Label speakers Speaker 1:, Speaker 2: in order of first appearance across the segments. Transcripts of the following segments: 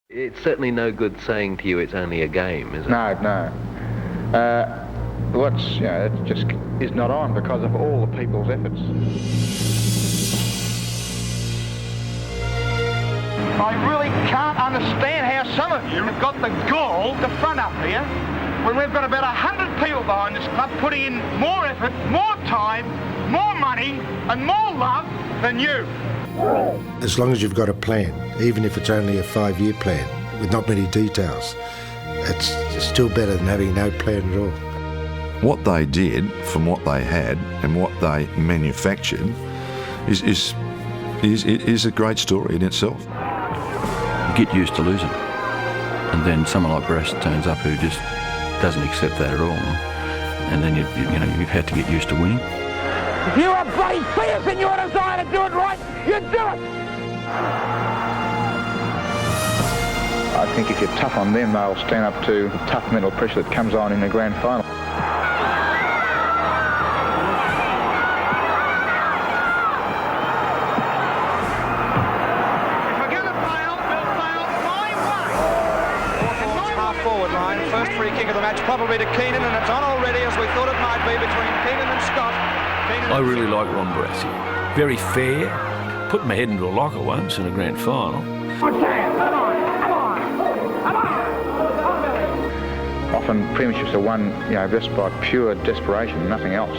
Speaker 1: It's certainly no good saying to you it's only a game, is it?
Speaker 2: No. It just is not on because of all the people's efforts.
Speaker 3: I really can't understand how some of you have got the gall to front up here when we've got about 100 people behind this club putting in more effort, more time, more money and more love than you.
Speaker 4: As long as you've got a plan, even if it's only a 5-year plan with not many details, it's still better than having no plan at all.
Speaker 5: What they did from what they had and what they manufactured is a great story in itself.
Speaker 6: You get used to losing, and then someone like Barassi turns up who just doesn't accept that at all, and then you've had to get used to winning.
Speaker 3: If you are bloody fierce in your desire to do it right, you do it!
Speaker 2: I think if you're tough on them, they'll stand up to the tough mental pressure that comes on in the grand final.
Speaker 7: Probably to Keenan, and it's on already as we thought it might be between Keenan and Scott.
Speaker 8: I really like Ron Barassi. Very fair. Put my head into a locker once in a grand final.
Speaker 2: Often premierships are won, just by pure desperation, nothing else.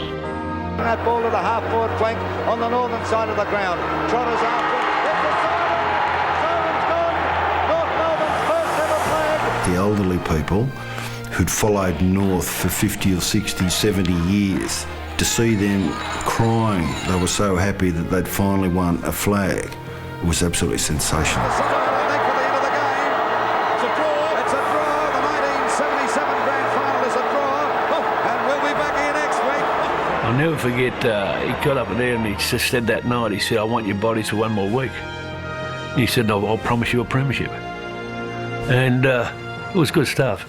Speaker 7: That ball to the half-forward flank on the northern side of the ground. Trotters after. It's a siren. Siren's gone. North Melbourne's first ever flag.
Speaker 4: The elderly people who'd followed North for 50 or 60, 70 years, to see them crying, they were so happy that they'd finally won a flag. It was absolutely sensational.
Speaker 7: It's a draw. It's a draw. The 1977 grand final is a draw. And we'll be back here next week.
Speaker 8: I'll never forget, he got up there and he just said that night, he said, I want your bodies for one more week. He said, no, I'll promise you a premiership. And it was good stuff.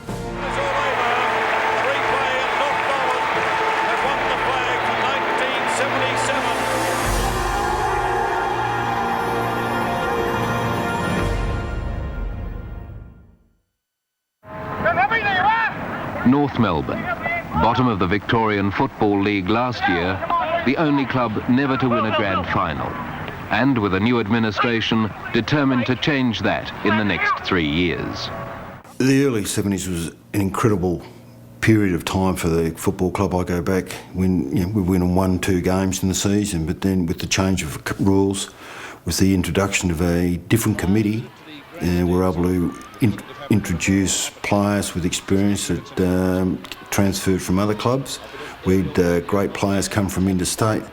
Speaker 1: North Melbourne, bottom of the Victorian Football League last year, the only club never to win a grand final, and with a new administration determined to change that in the next 3 years.
Speaker 4: The early 70s was an incredible period of time for the football club. I go back when we won 1-2 games in the season, but then with the change of rules, with the introduction of a different committee, we're able to introduce players with experience that transferred from other clubs. We had great players come from interstate,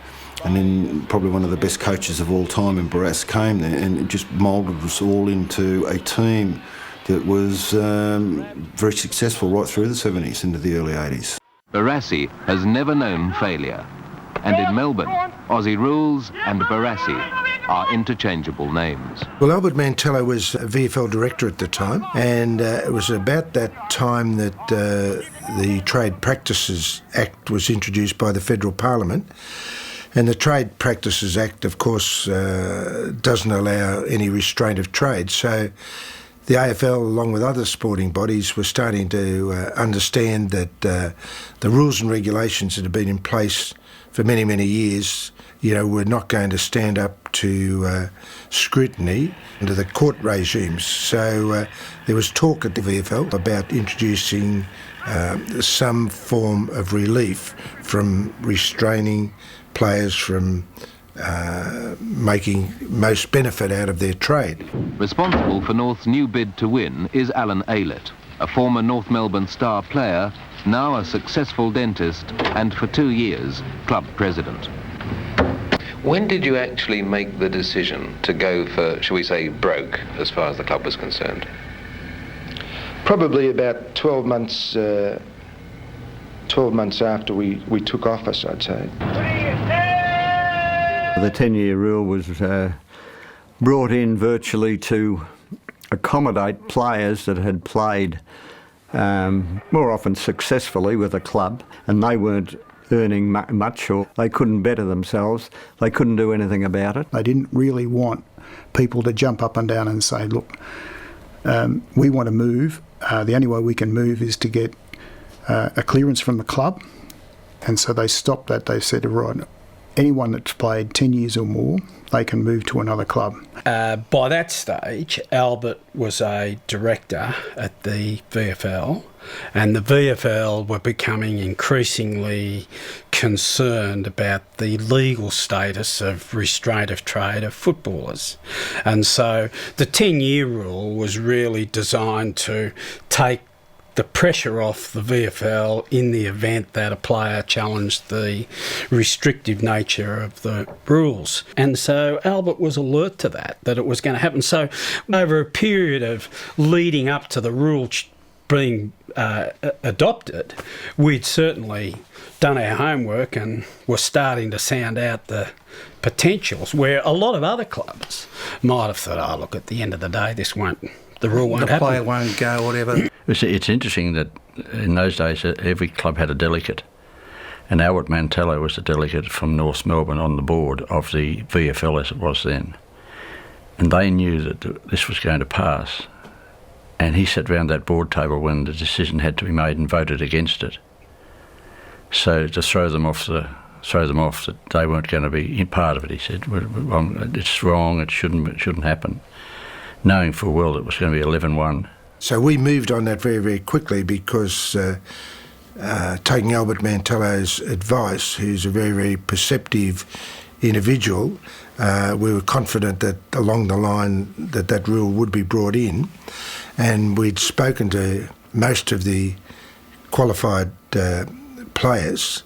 Speaker 4: and then probably one of the best coaches of all time in Barassi came there, and it just moulded us all into a team that was very successful right through the 70s into the early 80s.
Speaker 1: Barassi has never known failure, and in Melbourne, Aussie Rules and Barassi are interchangeable names.
Speaker 4: Well, Albert Mantello was a VFL director at the time, and it was about that time that the Trade Practices Act was introduced by the Federal Parliament. And the Trade Practices Act, of course, doesn't allow any restraint of trade. So the AFL, along with other sporting bodies, were starting to understand that the rules and regulations that have been in place for many, many years, were not going to stand up to scrutiny under the court regimes. So there was talk at the VFL about introducing some form of relief from restraining players from making most benefit out of their trade.
Speaker 1: Responsible for North's new bid to win is Alan Aylett, a former North Melbourne star player, now a successful dentist, and for 2 years, club president. When did you actually make the decision to go for, shall we say, broke, as far as the club was concerned?
Speaker 2: Probably about 12 months after we took office, I'd say.
Speaker 9: The 10-year rule was brought in virtually to accommodate players that had played more often successfully with a club, and they weren't earning much, or they couldn't better themselves. They couldn't do anything about it.
Speaker 10: They didn't really want people to jump up and down and say, look, we want to move. The only way we can move is to get a clearance from the club. And so they stopped that. They said, right, anyone that's played 10 years or more, they can move to another club.
Speaker 11: By that stage, Aylett was a director at the VFL, and the VFL were becoming increasingly concerned about the legal status of restraint of trade of footballers. And so the 10-year rule was really designed to take the pressure off the VFL in the event that a player challenged the restrictive nature of the rules. And so Aylett was alert to that it was going to happen. So over a period of leading up to the rule being adopted, we'd certainly done our homework and were starting to sound out the potentials, where a lot of other clubs might have thought, oh, look, at the end of the day, the rule won't happen.
Speaker 12: The player won't go, whatever.
Speaker 6: It's interesting that in those days every club had a delegate, and Albert Mantello was the delegate from North Melbourne on the board of the VFL as it was then. And they knew that this was going to pass, and he sat round that board table when the decision had to be made and voted against it. So to throw them off that they weren't going to be part of it, he said, it's wrong, it shouldn't happen, knowing full well that it was going to be 11-1.
Speaker 4: So we moved on that very, very quickly because taking Albert Mantello's advice, who's a very, very perceptive individual, we were confident that along the line that rule would be brought in, and we'd spoken to most of the qualified players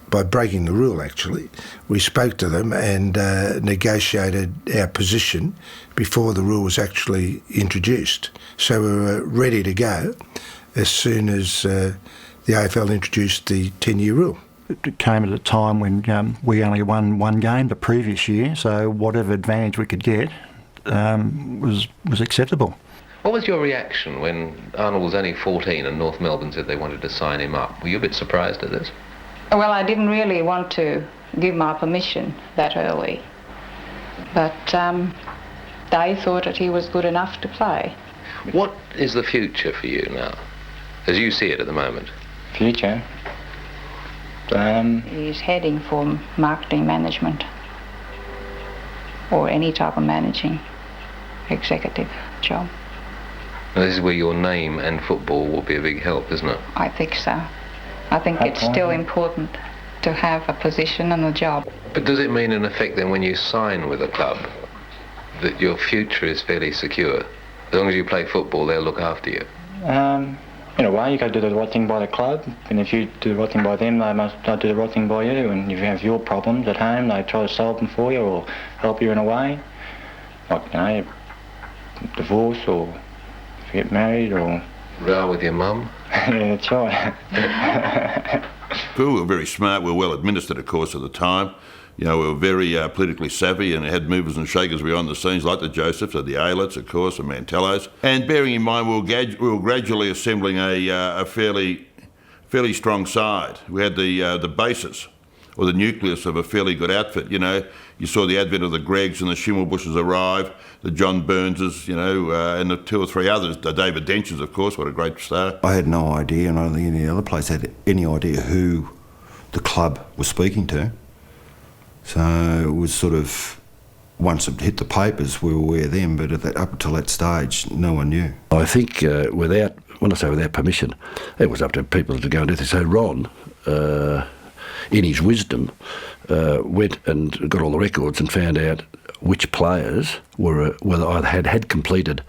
Speaker 4: by breaking the rule, actually. We spoke to them and negotiated our position before the rule was actually introduced. So we were ready to go as soon as the AFL introduced the 10-year rule.
Speaker 12: It came at a time when we only won one game the previous year, so whatever advantage we could get was acceptable.
Speaker 1: What was your reaction when Arnold was only 14 and North Melbourne said they wanted to sign him up? Were you a bit surprised at this?
Speaker 13: Well, I didn't really want to give my permission that early, but they thought that he was good enough to play.
Speaker 1: What is the future for you now, as you see it at the moment?
Speaker 2: Future?
Speaker 13: He's heading for marketing management or any type of managing executive job.
Speaker 1: Now, this is where your name and football will be a big help, isn't it?
Speaker 13: I think so. I think it's still important to have a position and a job.
Speaker 1: But does it mean, in effect, then, when you sign with a club, that your future is fairly secure? As long as you play football, they'll look after you?
Speaker 2: In a way, you got to do the right thing by the club, and if you do the right thing by them, they must do the right thing by you. And if you have your problems at home, they try to solve them for you or help you in a way, like, divorce or if you get married or...
Speaker 1: Row with your mum?
Speaker 2: Yeah, that's right.
Speaker 14: We were very smart. We were well administered, of course, at the time. We were very politically savvy and had movers and shakers behind the scenes like the Josephs and the Ayletts, of course, and Mantellos. And bearing in mind, we were gradually assembling a fairly strong side. We had the basis, or the nucleus of a fairly good outfit. You saw the advent of the Greggs and the Schimmelbushes arrive, the John Burnses, and the two or three others, the David Denchers, of course, what a great star.
Speaker 15: I had no idea, and I don't think any other place had any idea who the club was speaking to. So it was sort of, once it hit the papers, we were aware of them, but up until that stage, no one knew.
Speaker 6: I think without permission, it was up to people to go and do this. So Ron, in his wisdom, went and got all the records and found out which players were either had completed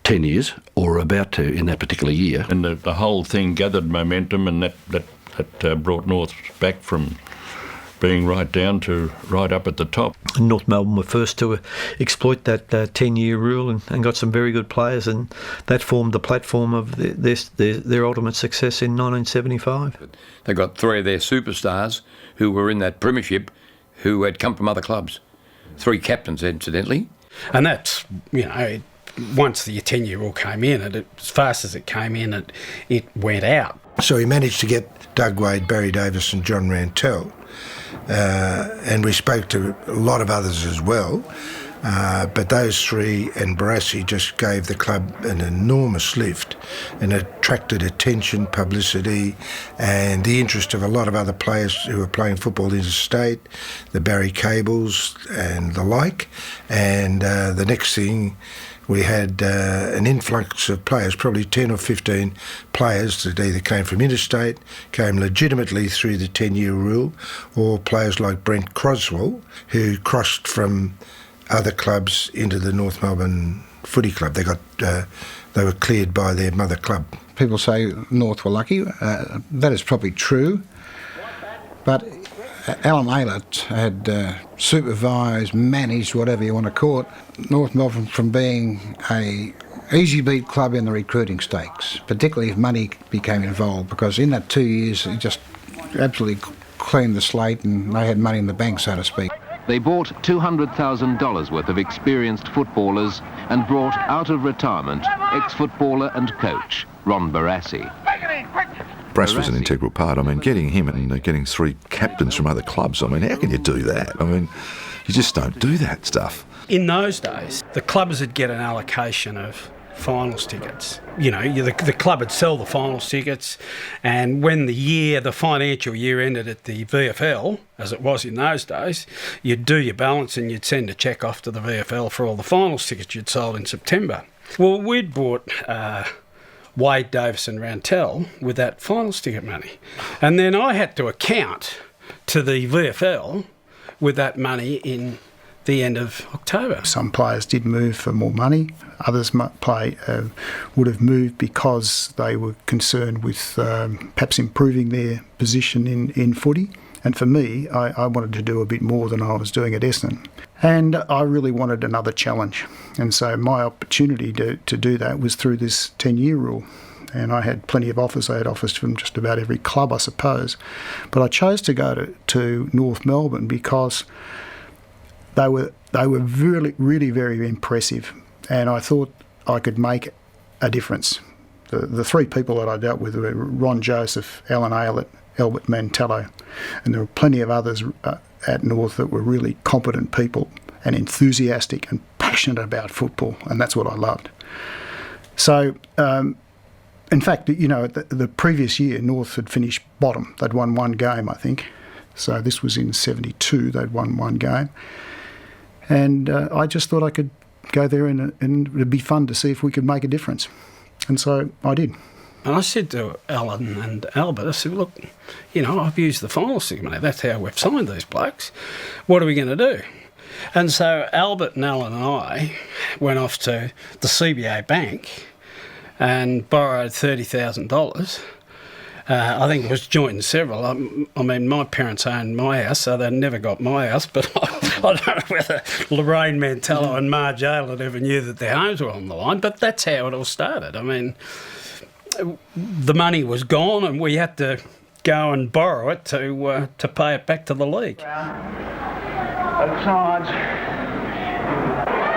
Speaker 6: 10 years or about to in that particular year.
Speaker 16: And the whole thing gathered momentum, and that brought North back from being right down to right up at the top.
Speaker 12: North Melbourne were first to exploit that 10-year rule and got some very good players, and that formed the platform of their ultimate success in 1975.
Speaker 17: They got three of their superstars who were in that Premiership who had come from other clubs. Three captains, incidentally.
Speaker 11: And that's, once the 10-year rule came in, as fast as it came in, it went out.
Speaker 4: So he managed to get Doug Wade, Barry Davis and John Rantell. And we spoke to a lot of others as well. But those three and Barassi just gave the club an enormous lift and attracted attention, publicity and the interest of a lot of other players who were playing football interstate, the Barry Cables and the like. And the next thing, we had an influx of players, probably 10 or 15 players that either came from interstate, came legitimately through the 10-year rule, or players like Brent Croswell, who crossed from other clubs into the North Melbourne Footy Club. They were cleared by their mother club.
Speaker 10: People say North were lucky. That is probably true. But Alan Aylett had supervised, managed, whatever you want to call it, North Melbourne from being a easy beat club in the recruiting stakes, particularly if money became involved, because in that 2 years he just absolutely cleaned the slate and they had money in the bank, so to speak.
Speaker 1: They bought $200,000 worth of experienced footballers and brought out of retirement ex-footballer and coach Ron Barassi.
Speaker 5: Brass was an integral part. I mean, getting him and getting three captains from other clubs, I mean, how can you do that? I mean, you just don't do that stuff.
Speaker 11: In those days, the clubs would get an allocation of finals tickets. You know, the club would sell the finals tickets, and when the financial year ended at the VFL, as it was in those days, you'd do your balance and you'd send a cheque off to the VFL for all the finals tickets you'd sold in September. Well, we'd bought Wade, Davis and Rantel with that finals ticket money. And then I had to account to the VFL with that money in the end of October.
Speaker 10: Some players did move for more money. Others would have moved because they were concerned with perhaps improving their position in footy. And for me, I wanted to do a bit more than I was doing at Essendon. And I really wanted another challenge. And so my opportunity to do that was through this 10-year rule. And I had plenty of offers. I had offers from just about every club, I suppose. But I chose to go to North Melbourne because they were really, really very impressive. And I thought I could make a difference. The three people that I dealt with were Ron Joseph, Alan Aylett, Albert Mantello, and there were plenty of others at North that were really competent people and enthusiastic and passionate about football, and that's what I loved. So, in fact, you know, the previous year, North had finished bottom. They'd won one game, I think. So this was in 72, they'd won one game. And I just thought I could go there and it'd be fun to see if we could make a difference. And so I did.
Speaker 11: And I said to Alan and Albert, I said, look, you know, I've used the finals ticket money. That's how we've signed these blokes. What are we going to do? And so Albert and Alan and I went off to the CBA Bank and borrowed $30,000. I think it was joint and several. I mean, my parents owned my house, so they never got my house, but I don't know whether Lorraine Mantello and Marge Aylett ever knew that their homes were on the line, but that's how it all started. I mean, the money was gone and we had to go and borrow it to pay it back to the league.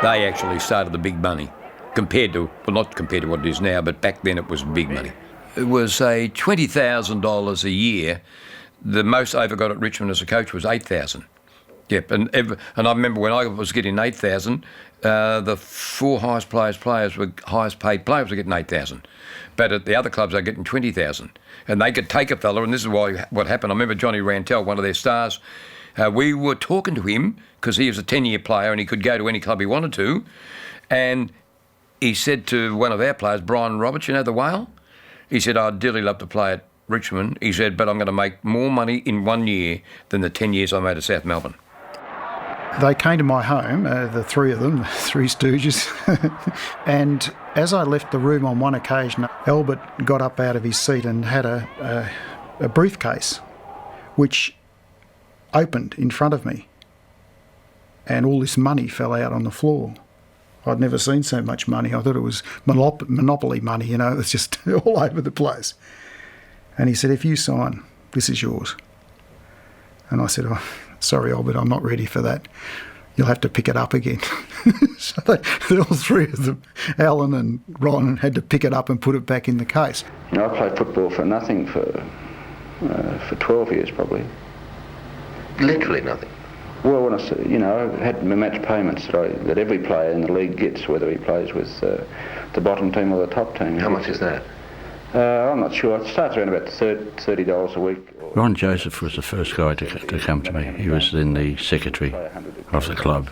Speaker 17: They actually started the big money, not compared to what it is now, but back then it was big money. It was a $20,000 a year. The most I ever got at Richmond as a coach was $8,000. Yep, and I remember when I was getting $8,000, the four highest paid players were getting $8,000. But at the other clubs, they were getting $20,000. And they could take a fella, and this is what happened. I remember Johnny Rantel, one of their stars, we were talking to him because he was a 10-year player and he could go to any club he wanted to. And he said to one of our players, Brian Roberts, you know the whale? He said, I'd dearly love to play at Richmond. He said, but I'm going to make more money in 1 year than the 10 years I made at South Melbourne.
Speaker 10: They came to my home, the three of them, the three stooges, and as I left the room on one occasion, Albert got up out of his seat and had a briefcase which opened in front of me, and all this money fell out on the floor. I'd never seen so much money. I thought it was Monopoly money, you know, it was just all over the place. And he said, if you sign, this is yours. And I said, oh, sorry, Albert, I'm not ready for that. You'll have to pick it up again. So all three of them, Alan and Ron, had to pick it up and put it back in the case.
Speaker 18: You know, I played football for nothing for 12 years probably.
Speaker 1: Literally nothing?
Speaker 18: Well, when I had my match payments that every player in the league gets, whether he plays with the bottom team or the top team.
Speaker 1: How much is that?
Speaker 18: I'm not sure. It starts around about $30 a week.
Speaker 6: Ron Joseph was the first guy to come to me. He was then the secretary of the club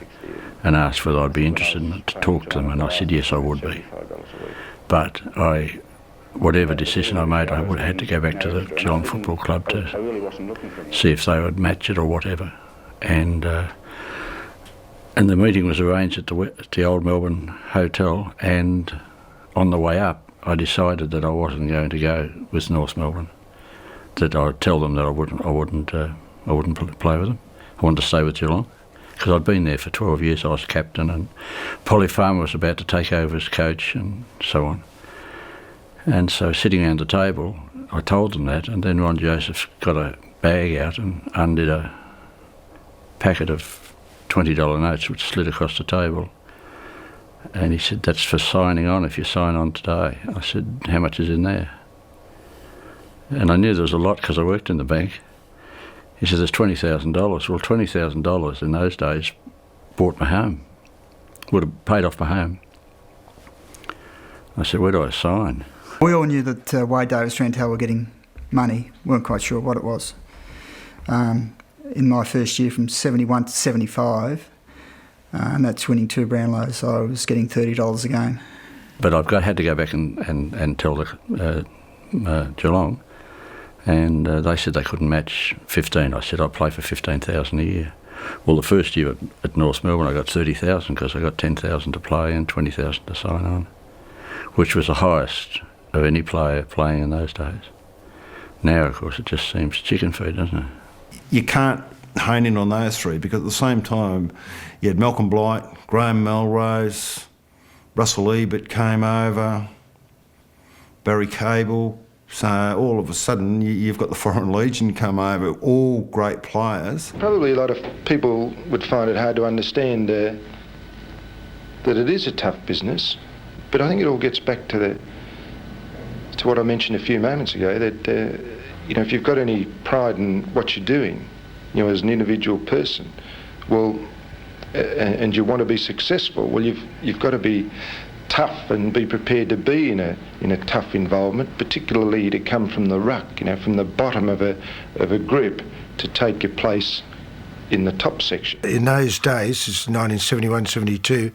Speaker 6: and asked whether I'd be interested to talk to them, and I said yes, I would be. But whatever decision I made, I would have had to go back to the Geelong Football Club to see if they would match it or whatever. And the meeting was arranged at the Old Melbourne Hotel, and on the way up, I decided that I wasn't going to go with North Melbourne. That I'd tell them that I wouldn't play with them. I wanted to stay with Geelong because I'd been there for 12 years. I was captain, and Polly Farmer was about to take over as coach, and so on. And so, sitting around the table, I told them that, and then Ron Joseph got a bag out and undid a packet of $20 notes which slid across the table. And he said, "That's for signing on if you sign on today." I said, "How much is in there?" And I knew there was a lot because I worked in the bank. He said, "There's $20,000. Well, $20,000 in those days bought my home, would have paid off my home. I said, "Where do I sign?"
Speaker 19: We all knew that Wade Davis Trentell were getting money, weren't quite sure what it was. In my first year from 71 to 75, and that's winning 2 Brownlows, so I was getting $30 a game.
Speaker 6: But had to go back and tell the Geelong, and they said they couldn't match 15. I said I'd play for 15,000 a year. Well, the first year at North Melbourne I got 30,000 because I got 10,000 to play and 20,000 to sign on, which was the highest of any player playing in those days. Now, of course, it just seems chicken feed, doesn't it?
Speaker 15: You can't hone in on those three because at the same time you had Malcolm Blight, Graham Melrose, Russell Ebert came over, Barry Cable. So all of a sudden you've got the Foreign Legion come over, all great players.
Speaker 4: Probably a lot of people would find it hard to understand that it is a tough business, but I think it all gets back to what I mentioned a few moments ago, that if you've got any pride in what you're doing, as an individual person, well, and you want to be successful, well, you've got to be tough and be prepared to be in a tough involvement, particularly to come from the ruck, from the bottom of a group to take your place in the top section. In those days, it's 1971, 72,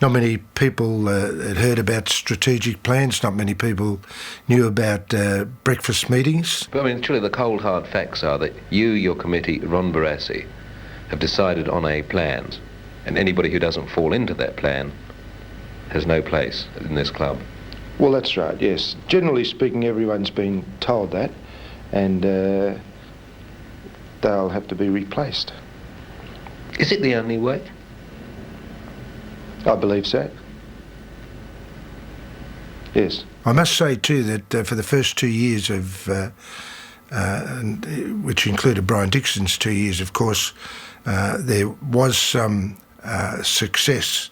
Speaker 4: not many people had heard about strategic plans, not many people knew about breakfast meetings.
Speaker 1: But I mean, surely the cold hard facts are that you, your committee, Ron Barassi, have decided on a plan, and anybody who doesn't fall into that plan has no place in this club.
Speaker 4: Well, that's right, yes. Generally speaking, everyone's been told that, and they'll have to be replaced.
Speaker 1: Is it the only way?
Speaker 4: I believe so. Yes. I must say too that for the first 2 years of, which included Brian Dixon's 2 years, of course, there was some success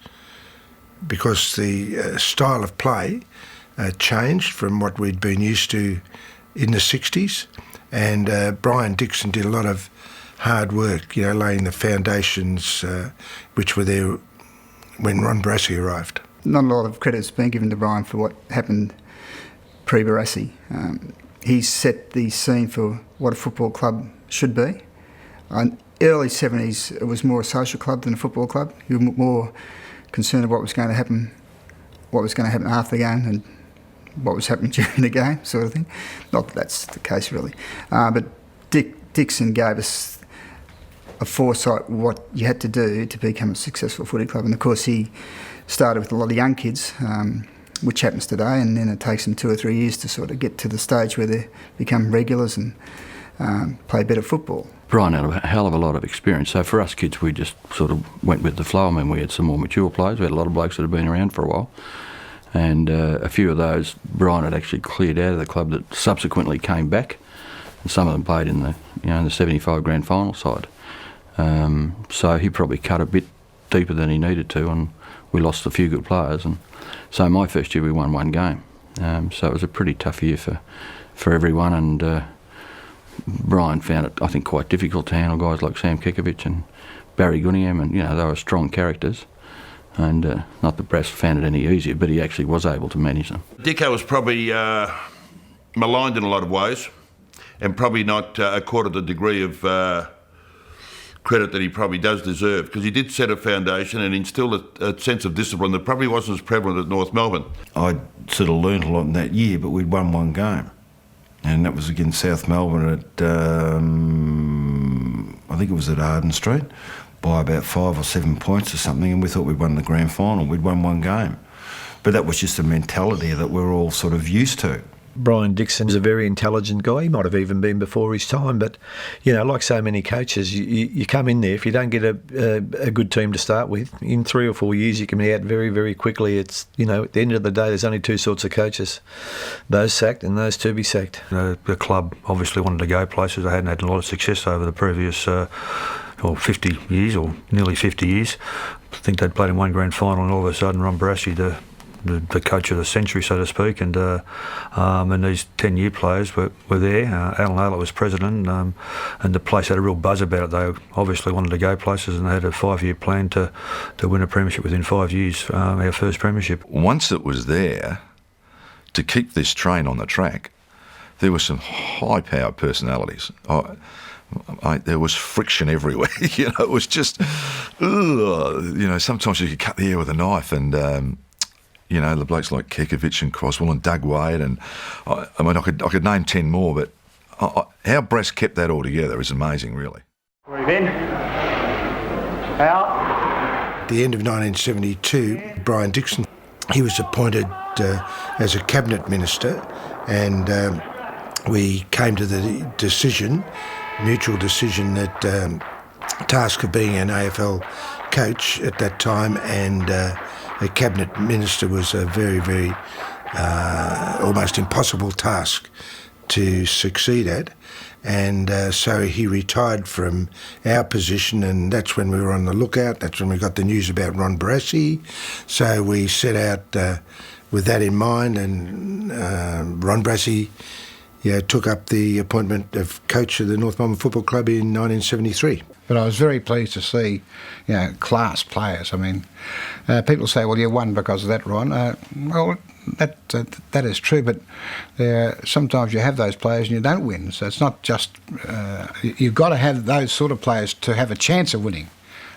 Speaker 4: because the style of play changed from what we'd been used to in the 60s, and Brian Dixon did a lot of hard work, laying the foundations which were there when Ron Barassi arrived.
Speaker 19: Not a lot of credit has been given to Brian for what happened pre-Barassi. He set the scene for what a football club should be. In early 70s, it was more a social club than a football club. You were more concerned with what was going to happen after the game and what was happening during the game, sort of thing. Not that that's the case, really. But Dixon gave us a foresight what you had to do to become a successful footy club. And of course he started with a lot of young kids, which happens today, and then it takes them 2 or 3 years to sort of get to the stage where they become regulars and play better football.
Speaker 6: Brian had a hell of a lot of experience, so for us kids we just sort of went with the flow. I mean, we had some more mature players, we had a lot of blokes that had been around for a while, and a few of those Brian had actually cleared out of the club that subsequently came back, and some of them played in the 75 grand final side. So he probably cut a bit deeper than he needed to, and we lost a few good players. And so my first year we won 1 game. So it was a pretty tough year for everyone, and Brian found it, I think, quite difficult to handle guys like Sam Kekovich and Barry Gunningham, and they were strong characters. And not that Brass found it any easier, but he actually was able to manage them.
Speaker 14: Dicko was probably maligned in a lot of ways, and probably not accorded the degree of credit that he probably does deserve, because he did set a foundation and instilled a sense of discipline that probably wasn't as prevalent at North Melbourne.
Speaker 15: I sort of learnt a lot in that year, but we'd won one game, and that was against South Melbourne at, I think it was at Arden Street, by about 5 or 7 points or something, and we thought we'd won the grand final. We'd won one game. But that was just a mentality that we're all sort of used to.
Speaker 12: Brian Dixon is a very intelligent guy. He might have even been before his time, but like so many coaches, you come in there, if you don't get a good team to start with, in 3 or 4 years you can be out very, very quickly. It's at the end of the day, there's only two sorts of coaches: those sacked and those to be sacked.
Speaker 20: The club obviously wanted to go places. They hadn't had a lot of success over the previous 50 years, or nearly 50 years. I think they'd played in one grand final, and all of a sudden Ron Barassi, the coach of the century, so to speak, and these 10-year players were there. Aylett was president, and the place had a real buzz about it. They obviously wanted to go places, and they had a 5-year plan to win a premiership within 5 years, our first premiership.
Speaker 5: Once it was there, to keep this train on the track, there were some high-powered personalities. There was friction everywhere. It was just, sometimes you could cut the air with a knife, and the blokes like Kekovich and Croswell and Doug Wade, and I could name 10 more, but how Brass kept that all together is amazing, really.
Speaker 3: Breathe in. Out.
Speaker 4: At the end of 1972, Brian Dixon, he was appointed as a cabinet minister, and we came to the mutual decision that task of being an AFL coach at that time and a cabinet minister was a very, very almost impossible task to succeed at. And so he retired from our position, and that's when we were on the lookout. That's when we got the news about Ron Barassi. So we set out with that in mind, and Ron Barassi took up the appointment of coach of the North Melbourne Football Club in 1973.
Speaker 21: But I was very pleased to see, class players. I mean, people say, well, you won because of that, Ron. Well, that is true, but sometimes you have those players and you don't win. So it's not just... you've got to have those sort of players to have a chance of winning.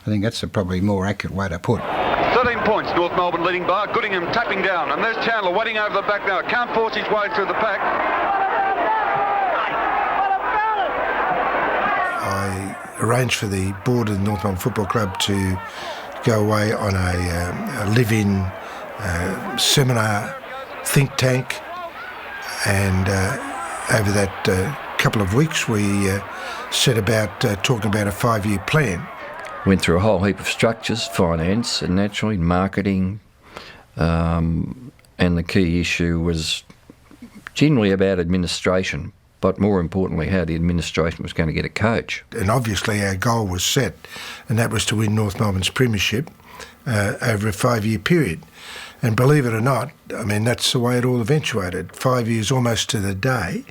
Speaker 21: I think that's a probably more accurate way to put it.
Speaker 7: 13 points, North Melbourne leading by. Goodingham tapping down, and there's Chandler waiting over the back now. Can't force his way through the pack.
Speaker 4: I arranged for the board of the North Melbourne Football Club to go away on a live-in seminar think tank, and over that couple of weeks we set about talking about a 5-year plan.
Speaker 22: Went through a whole heap of structures, finance and naturally marketing, and the key issue was generally about administration, but more importantly how the administration was going to get a coach.
Speaker 4: And obviously our goal was set, and that was to win North Melbourne's premiership over a 5-year period. And believe it or not, I mean, that's the way it all eventuated. 5 years almost to the day,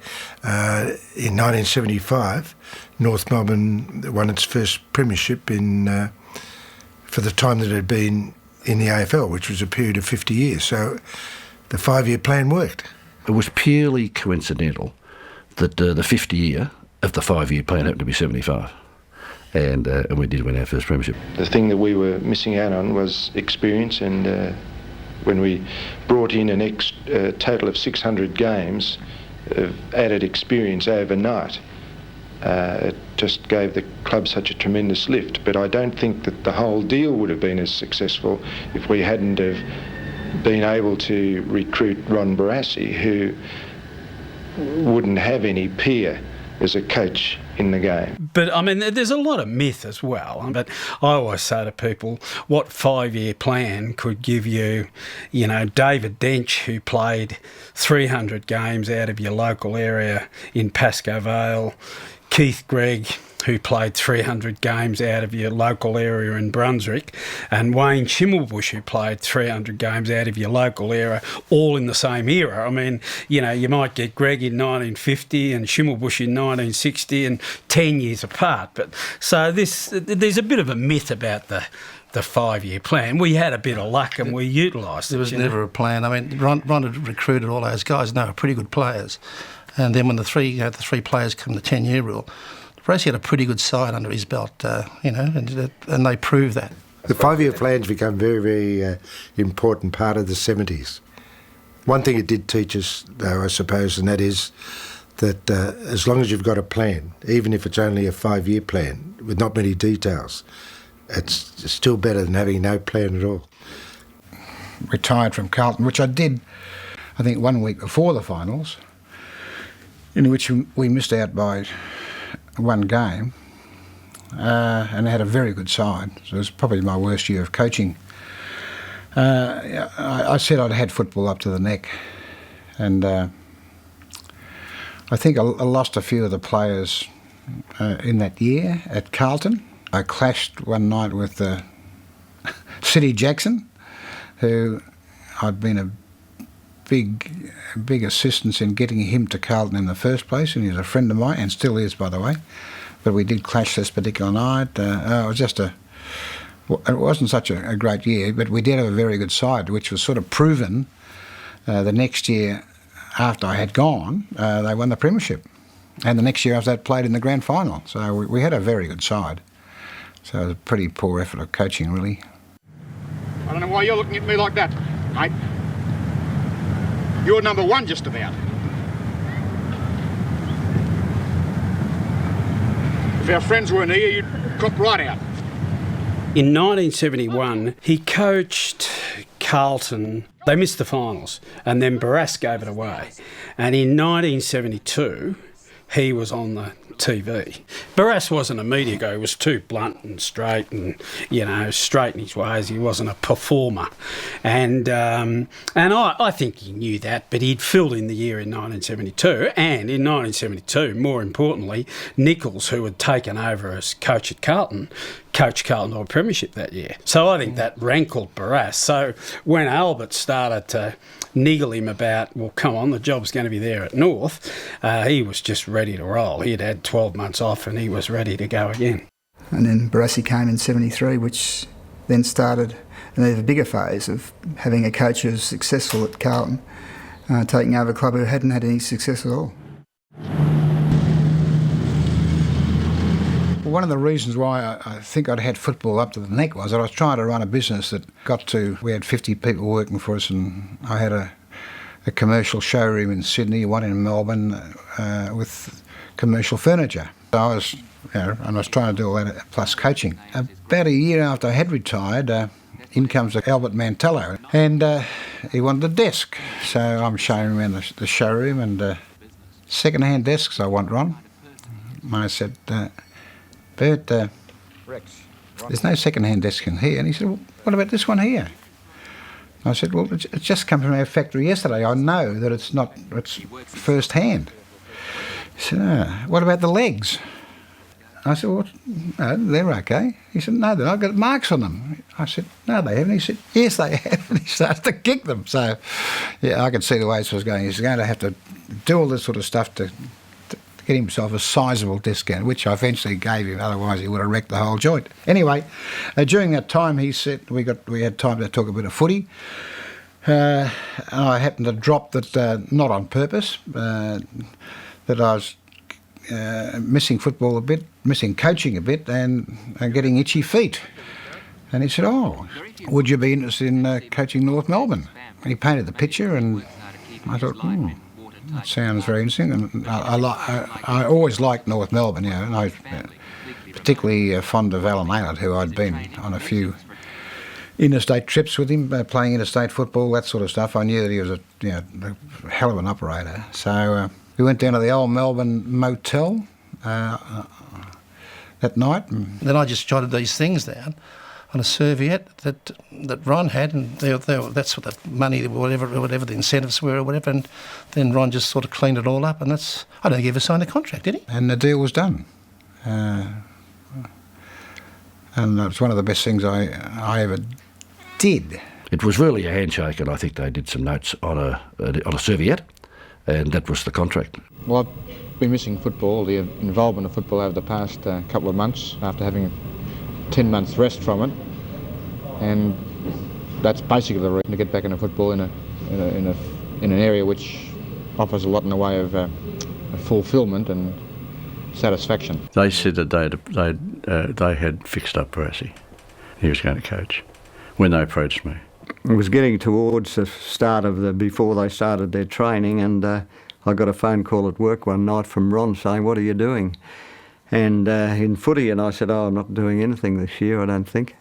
Speaker 4: in 1975, North Melbourne won its first premiership for the time that it had been in the AFL, which was a period of 50 years. So the 5-year plan worked.
Speaker 6: It was purely coincidental that the 50 year of the 5-year plan happened to be 75. And we did win our first premiership.
Speaker 23: The thing that we were missing out on was experience, and when we brought in a total of 600 games of added experience overnight, it just gave the club such a tremendous lift. But I don't think that the whole deal would have been as successful if we hadn't have been able to recruit Ron Barassi, who wouldn't have any peer as a coach in the game.
Speaker 11: But I mean, there's a lot of myth as well. But I always say to people, what 5-year plan could give you, David Dench, who played 300 games out of your local area in Pascoe Vale, Keith Gregg, who played 300 games out of your local area in Brunswick, and Wayne Schimmelbusch, who played 300 games out of your local area, all in the same era. I mean, you know, you might get Greg in 1950 and Schimmelbusch in 1960 and 10 years apart. But so there's a bit of a myth about the 5-year plan. We had a bit of luck and we utilised it.
Speaker 8: There was never a plan. I mean, Ron had recruited all those guys, and they were pretty good players. And then when the three players come to the 10-year rule, Barassi had a pretty good side under his belt, and they proved that.
Speaker 4: The 5-year plans become very, very important part of the 70s. One thing it did teach us, though, I suppose, and that is that as long as you've got a plan, even if it's only a 5-year plan with not many details, it's still better than having no plan at all.
Speaker 21: Retired from Carlton, which I did, I think, 1 week before the finals, in which we missed out by one game and had a very good side. So it was probably my worst year of coaching. I said I'd had football up to the neck, and I think I lost a few of the players in that year at Carlton. I clashed one night with City Jackson, who I'd been a big assistance in getting him to Carlton in the first place, and he was a friend of mine, and still is, by the way. But we did clash this particular night. It wasn't such a great year, but we did have a very good side, which was sort of proven the next year after I had gone. They won the Premiership, and the next year after that played in the grand final. So we had a very good side. So it was a pretty poor effort of coaching, really.
Speaker 9: I don't know why you're looking at me like that, mate. You're number one just about. If our friends weren't here, you'd cop right out.
Speaker 11: In 1971, he coached Carlton. They missed the finals, and then Barassi gave it away. And in 1972, he was on the TV. Barassi wasn't a media guy. He was too blunt and straight and, straight in his ways. He wasn't a performer. And I think he knew that, but he'd filled in the year in 1972. And in 1972, more importantly, Nichols, who had taken over as coach at Carlton, coached Carlton to a premiership that year. So I think that rankled Barassi. So when Aylett started to niggle him about, well, come on, the job's going to be there at North, he was just ready to roll. He had 12 months off and he was ready to go again.
Speaker 19: And then Barassi came in 73, which then started an even bigger phase of having a coach who was successful at Carlton, taking over a club who hadn't had any success at all.
Speaker 21: One of the reasons why I think I'd had football up to the neck was that I was trying to run a business that we had 50 people working for us, and I had a commercial showroom in Sydney, one in Melbourne, with commercial furniture. So I was trying to do all that plus coaching. About a year after I had retired, in comes Albert Mantello, and he wanted a desk. So I'm showing him around the showroom, and second-hand desks I want, Ron. And I said, Bert, there's no second-hand desk in here. And he said, well, what about this one here? I said, well, it's just come from our factory yesterday. I know that it's first-hand. He said, what about the legs? I said, well, no, they're okay. He said, no, I've got marks on them. I said, no, they haven't. He said, yes, they have. And he started to kick them. So, yeah, I could see the way this was going. He's going to have to do all this sort of stuff to get himself a sizable discount, which I eventually gave him, otherwise he would have wrecked the whole joint. Anyway, during that time, he said we had time to talk a bit of footy. And I happened to drop that, not on purpose, that I was missing football a bit, missing coaching a bit, and getting itchy feet. And he said, oh, would you be interested in coaching North Melbourne? And he painted the picture, and I thought, that sounds very interesting. And I always liked North Melbourne, and I was particularly fond of Aylett, who I'd been on a few interstate trips with him, playing interstate football, that sort of stuff. I knew that he was a hell of an operator. So we went down to the old Melbourne motel that night.
Speaker 8: Then I just jotted these things down on a serviette that Ron had, and that's what the money, whatever the incentives were or whatever, and then Ron just sort of cleaned it all up, and I don't think he ever signed a contract, did he?
Speaker 21: And the deal was done. And it's one of the best things I ever did.
Speaker 2: It was really a handshake, and I think they did some notes on a serviette, and that was the contract.
Speaker 9: Well, I've been missing football, the involvement of football over the past couple of months after having 10 months rest from it, and that's basically the reason to get back into football in an area which offers a lot in the way of fulfilment and satisfaction.
Speaker 6: They said that they had fixed up Barassi. He was going to coach when they approached me.
Speaker 13: It was getting towards the start of before they started their training, and I got a phone call at work one night from Ron saying, "What are you doing?" And in footy, and I said, "Oh, I'm not doing anything this year, I don't think."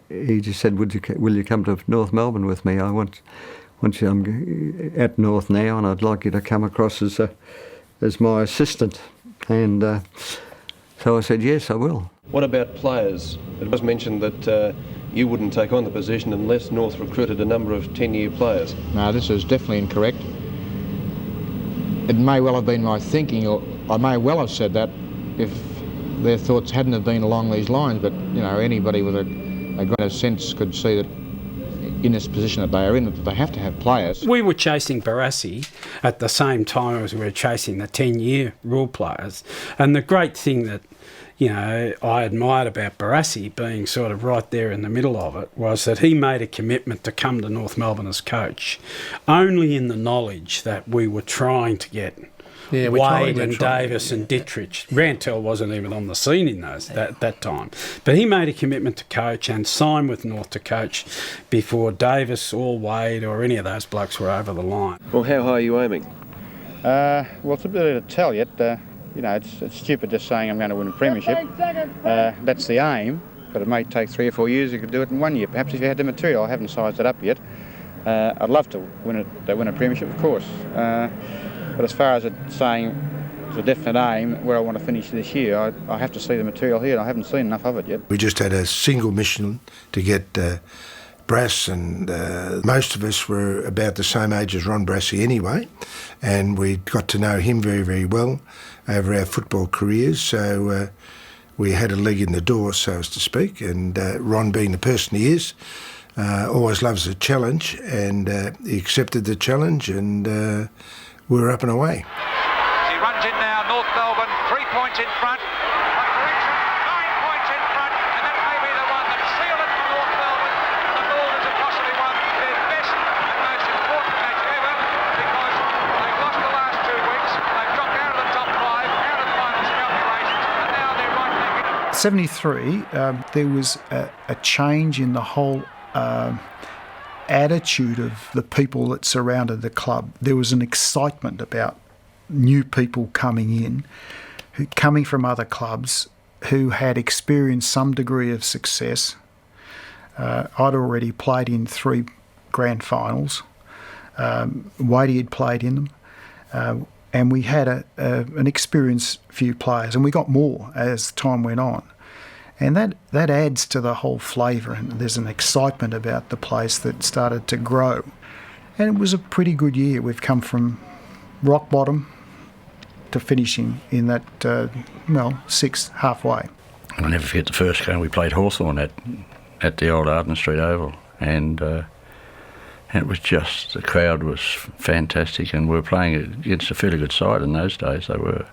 Speaker 13: He just said, "Will you come to North Melbourne with me? I'm at North now, and I'd like you to come across as my assistant." And so I said, "Yes, I will."
Speaker 16: What about players? It was mentioned that you wouldn't take on the position unless North recruited a number of 10-year players.
Speaker 9: No, this is definitely incorrect. It may well have been my thinking, or I may well have said that if their thoughts hadn't have been along these lines, but anybody with a grain of sense could see that in this position that they are in, that they have to have players.
Speaker 11: We were chasing Barassi at the same time as we were chasing the 10-year rule players, and the great thing that I admired about Barassi being sort of right there in the middle of it was that he made a commitment to come to North Melbourne as coach, only in the knowledge that we were trying to get Wade and Davis and Dittrich. Rantel wasn't even on the scene in that time. But he made a commitment to coach and signed with North to coach before Davis or Wade or any of those blokes were over the line.
Speaker 16: Well, how high are you aiming?
Speaker 9: Well, it's a bit early to tell yet. It's stupid just saying I'm going to win a premiership. That's the aim, but it may take 3 or 4 years. You could do it in 1 year. Perhaps if you had the material. I haven't sized it up yet. I'd love to win a premiership, of course. But as far as it saying it's a definite aim where I want to finish this year, I have to see the material here, and I haven't seen enough of it yet.
Speaker 4: We just had a single mission to get Brass, and most of us were about the same age as Ron Barassi anyway, and we got to know him very, very well over our football careers, so we had a leg in the door, so as to speak, and Ron, being the person he is, always loves a challenge, and he accepted the challenge, and we were up and away.
Speaker 24: He runs in now, North Melbourne, 3 points in front. 9 points in front, and that may be the one that sealed it for North Melbourne. And the Bulldogs have possibly won their best and most important match ever, because they've lost the last 2 weeks. They've dropped out of the top 5, out of the finals calculations, and now they're right back in it.
Speaker 10: 73, there was a change in the whole attitude of the people that surrounded the club. There was an excitement about new people coming in, coming from other clubs who had experienced some degree of success. I'd already played in 3 grand finals. Wadey had played in them. And we had an experienced few players, and we got more as time went on. And that adds to the whole flavour, and there's an excitement about the place that started to grow. And it was a pretty good year. We've come from rock bottom to finishing in that, 6th, halfway.
Speaker 6: I'll never forget the first game we played Hawthorn at the old Arden Street Oval, and it was just, the crowd was fantastic, and we were playing against a fairly good side in those days, they were.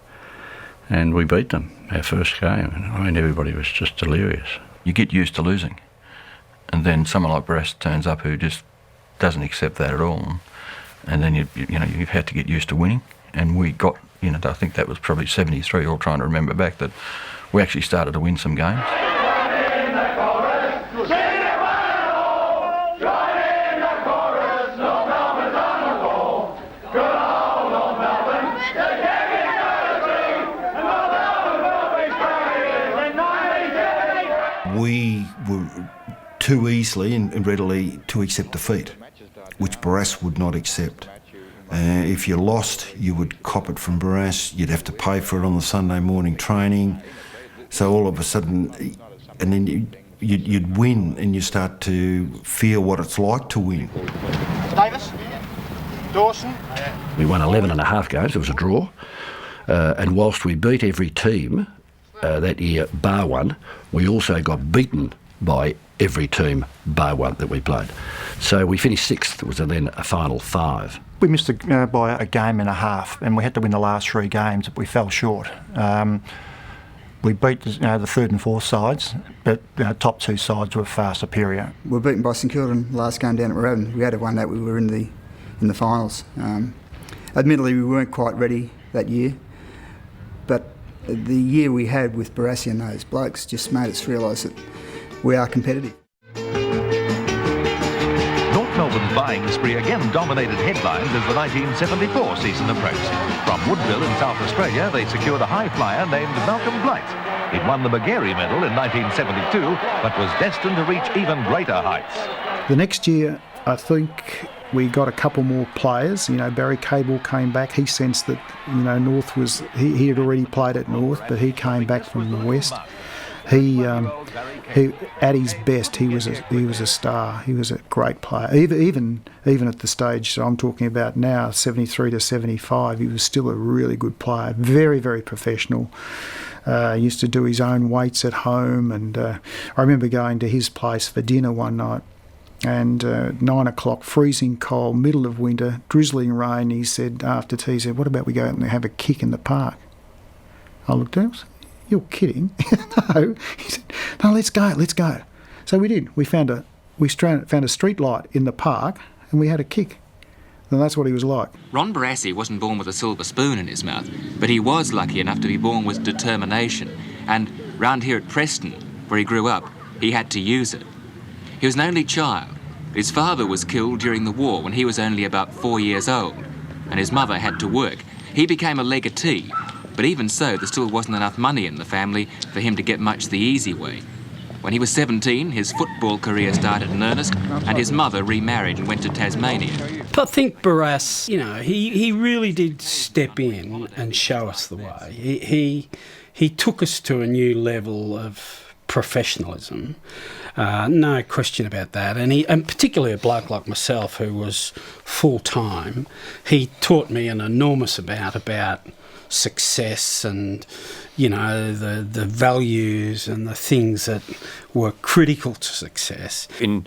Speaker 6: And we beat them, our first game. I mean, everybody was just delirious.
Speaker 5: You get used to losing, and then someone like Barassi turns up who just doesn't accept that at all, and then you've had to get used to winning. And we got, I think that was probably 73, all trying to remember back, that we actually started to win some games.
Speaker 15: We were too easily and readily to accept defeat, which Barassi would not accept. If you lost, you would cop it from Barassi. You'd have to pay for it on the Sunday morning training. So all of a sudden, and then you'd win, and you start to feel what it's like to win.
Speaker 9: Davis, Dawson.
Speaker 2: We won 11 and a half games. It was a draw. And whilst we beat every team that year, bar one, we also got beaten by every team, bar one, that we played. So we finished sixth. It was then a final 5.
Speaker 1: We missed by a game and a half, and we had to win the last 3 games, but we fell short. We beat the third and fourth sides, but top 2 sides were far superior.
Speaker 19: We were beaten by St Kilda last game down at Moorabbin. We had to won that. We were in the finals. Admittedly, we weren't quite ready that year, but the year we had with Barassi and those blokes just made us realise that we are competitive.
Speaker 14: North Melbourne's buying spree again dominated headlines as the 1974 season approached. From Woodville in South Australia, they secured a high flyer named Malcolm Blight. It won the Magarey Medal in 1972, but was destined to reach even greater heights.
Speaker 10: The next year, I think we got a couple more players. Barry Cable came back. He sensed that, North was... He had already played at North, but he came back from the West. He at his best, he was a star. He was a great player. Even at the stage I'm talking about now, 73 to 75, he was still a really good player. Very, very professional. Used to do his own weights at home, and I remember going to his place for dinner one night, and 9 o'clock, freezing cold, middle of winter, drizzling rain. He said, after tea, he said, "What about we go out and have a kick in the park?" I looked at him. "You're kidding." No. He said, "No, let's go. So we did. We found a street light in the park, and we had a kick. And that's what he was like.
Speaker 17: Ron Barassi wasn't born with a silver spoon in his mouth, but he was lucky enough to be born with determination. And round here at Preston, where he grew up, he had to use it. He was an only child. His father was killed during the war when he was only about 4 years old, and his mother had to work. He became a legatee. But even so, there still wasn't enough money in the family for him to get much the easy way. When he was 17, his football career started in earnest, and his mother remarried and went to Tasmania.
Speaker 11: I think Barassi, he really did step in and show us the way. He took us to a new level of professionalism. No question about that. And particularly a bloke like myself who was full-time, he taught me an enormous amount about success and the values and the things that were critical to success.
Speaker 18: In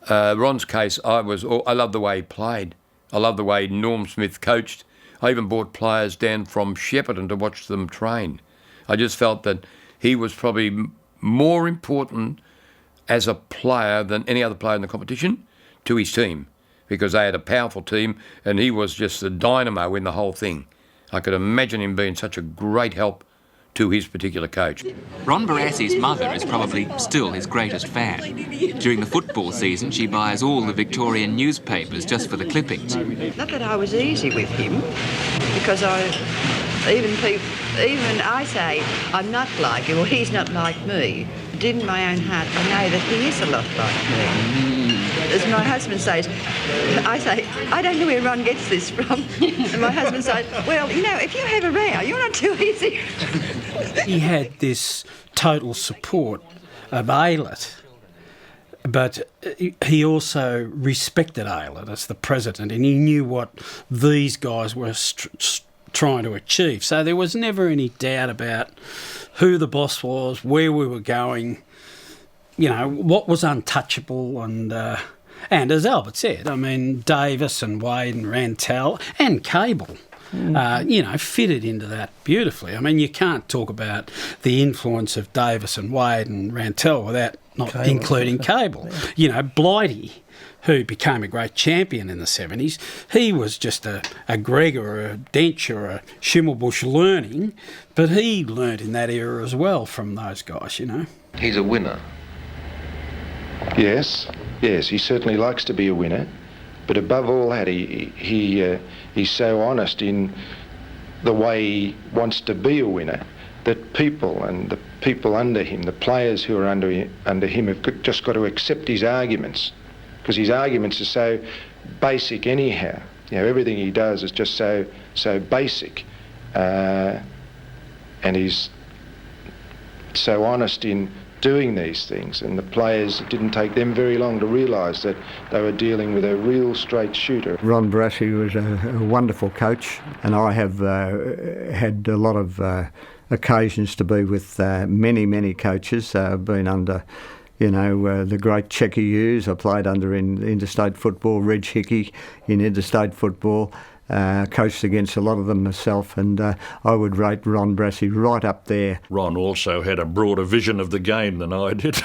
Speaker 18: Ron's case, I loved the way he played. I loved the way Norm Smith coached. I even brought players down from Shepparton to watch them train. I just felt that he was probably more important as a player than any other player in the competition to his team, because they had a powerful team and he was just the dynamo in the whole thing. I could imagine him being such a great help to his particular coach.
Speaker 17: Ron Barassi's mother is probably still his greatest fan. During the football season, she buys all the Victorian newspapers just for the clippings.
Speaker 25: Not that I was easy with him, because even I say I'm not like him, or he's not like me. But in my own heart, I know that he is a lot like me. As my husband says, I say, I don't know where Ron gets this from. And my husband says, well, if you have a row, you're not too easy.
Speaker 11: He had this total support of Aylett, but he also respected Aylett as the president, and he knew what these guys were trying to achieve. So there was never any doubt about who the boss was, where we were going, what was untouchable. And as Albert said, Davis and Wade and Rantel and Cable, fitted into that beautifully. You can't talk about the influence of Davis and Wade and Rantel without not including Cable. Blighty, who became a great champion in the 70s, he was just a Gregg or a Dench or a Schimmelbusch learning, but he learnt in that era as well from those guys,
Speaker 16: He's a winner.
Speaker 23: Yes, he certainly likes to be a winner, but above all that, he's so honest in the way he wants to be a winner that people and the people under him, the players who are under him, have just got to accept his arguments, because his arguments are so basic anyhow. Everything he does is just so basic, and he's so honest in doing these things, and the players, it didn't take them very long to realise that they were dealing with a real straight shooter.
Speaker 13: Ron Barassi was a wonderful coach, and I have had a lot of occasions to be with many coaches. I've been under, the great Checky Hughes. I played under in interstate football, Reg Hickey in interstate football. Coached against a lot of them myself, and I would rate Ron Barassi right up there.
Speaker 3: Ron also had a broader vision of the game than I did.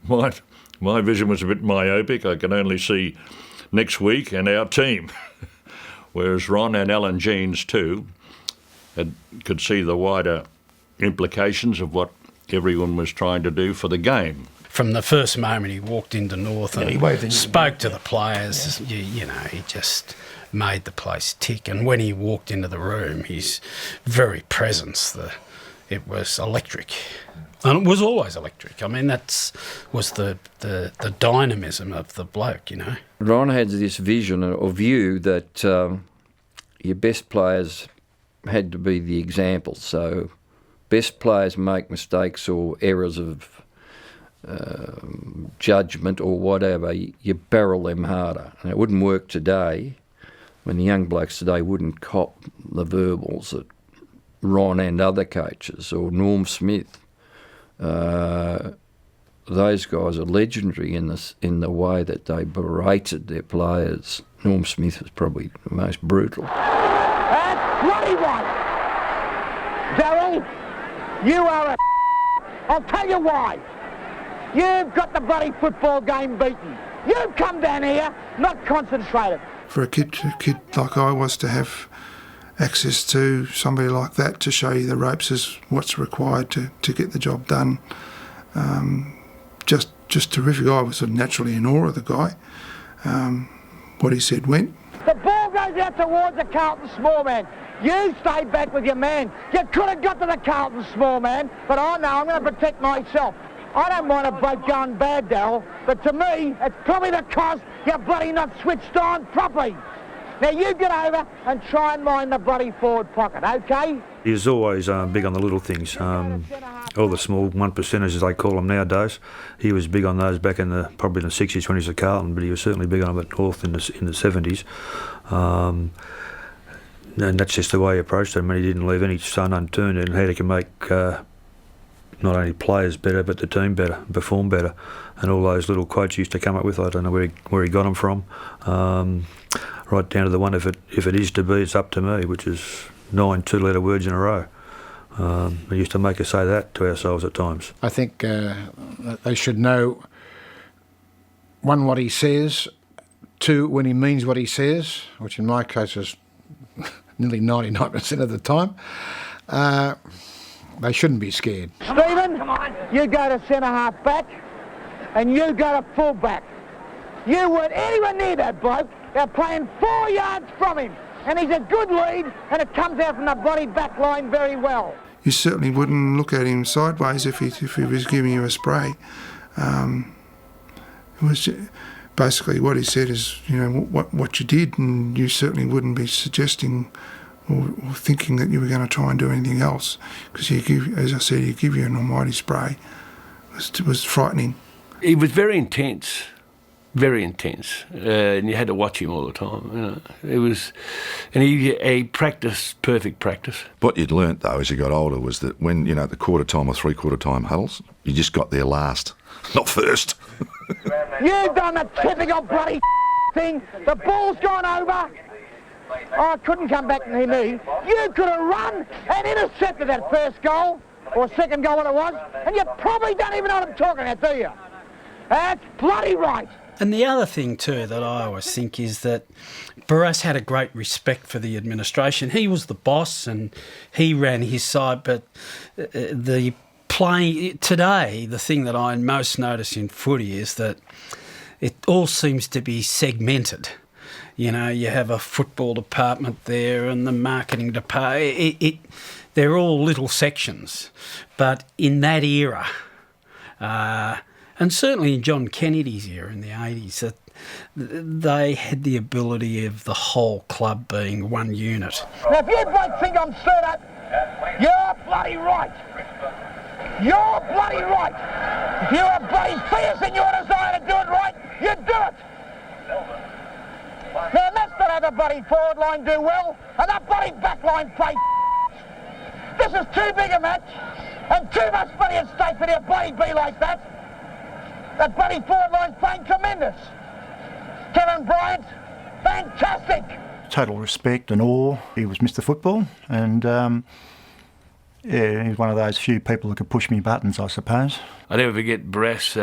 Speaker 3: My vision was a bit myopic. I could only see next week and our team, whereas Ron and Alan Jeans too could see the wider implications of what everyone was trying to do for the game.
Speaker 11: From the first moment he walked into North and spoke to the players, he just made the place tick. And when he walked into the room, his very presence, it was electric. And it was always electric. I mean, that was the dynamism of the bloke,
Speaker 2: Ron had this vision or view that your best players had to be the example. So best players make mistakes or errors of judgment or whatever, you barrel them harder. And it wouldn't work today when the young blokes today wouldn't cop the verbals that Ron and other coaches or Norm Smith. Those guys are legendary in the way that they berated their players. Norm Smith was probably the most brutal.
Speaker 7: That's bloody right! Darryl, you are a I'll tell you why. You've got the bloody football game beaten. You've come down here not concentrated.
Speaker 4: For a kid like I was to have access to somebody like that to show you the ropes is what's required to get the job done. Just terrific. I was naturally in awe of the guy. What he said went.
Speaker 7: The ball goes out towards the Carlton small man. You stay back with your man. You could have got to the Carlton small man, but I know I'm going to protect myself. I don't mind a bloke going bad, Darryl, but to me, it's probably because you're bloody not switched on properly. Now you get over and try and mind the bloody forward pocket, okay?
Speaker 12: He was always big on the little things, all the small 1%ers as they call them nowadays. He was big on those back in probably in the 60s when he was at Carlton, but he was certainly big on them at North in the 70s. And that's just the way he approached it. I mean, he didn't leave any stone unturned in how he can make not only players better, but the team better, perform better. And all those little quotes he used to come up with, I don't know where he got them from. Right down to the one, if it is to be, it's up to me, which is 9 two-letter words in a row. We used to make us say that to ourselves at times.
Speaker 21: I think they should know, one, what he says, two, when he means what he says, which in my case is nearly 99% of the time. They shouldn't be scared.
Speaker 7: Stephen, you go to centre-half back and you go to full-back. You weren't anywhere near that bloke. They're playing 4 yards from him. And he's a good lead, and it comes out from the bloody back line very well.
Speaker 4: You certainly wouldn't look at him sideways if he was giving you a spray. It was basically what he said is, what you did, and you certainly wouldn't be suggesting or thinking that you were going to try and do anything else, because as I said, he give you an almighty spray. It was frightening.
Speaker 20: He was very intense. Very intense, and you had to watch him all the time. It was, and he practiced perfect practice.
Speaker 15: What you'd learnt though as you got older was that when the quarter time or 3/4 time huddles, you just got there last, not first.
Speaker 7: You've done the typical bloody thing. The ball's gone over. I couldn't come back and hear me. You could have run and intercepted that first goal or second goal, what it was, and you probably don't even know what I'm talking about, do you? That's bloody right.
Speaker 11: And the other thing too that I always think is that Barassi had a great respect for the administration. He was the boss and he ran his side, but the play today, the thing that I most notice in footy is that it all seems to be segmented. You have a football department there and the marketing department. They're all little sections. But in that era, and certainly in John Kennedy's era in the 80s, that they had the ability of the whole club being one unit.
Speaker 7: Now, if you both think I'm stirred up, you're bloody right. You're bloody right. If you are bloody fierce in your desire to do it right, you do it. Now let's not have a bloody forward line do well and that bloody back line play. This is too big a match and too much money at stake for their bloody be like that. That bloody forward line's playing tremendous. Kevin Bryant, fantastic.
Speaker 1: Total respect and awe. He was Mr. Football, and yeah, he's one of those few people who could push me buttons, I suppose.
Speaker 20: I never forget Brass.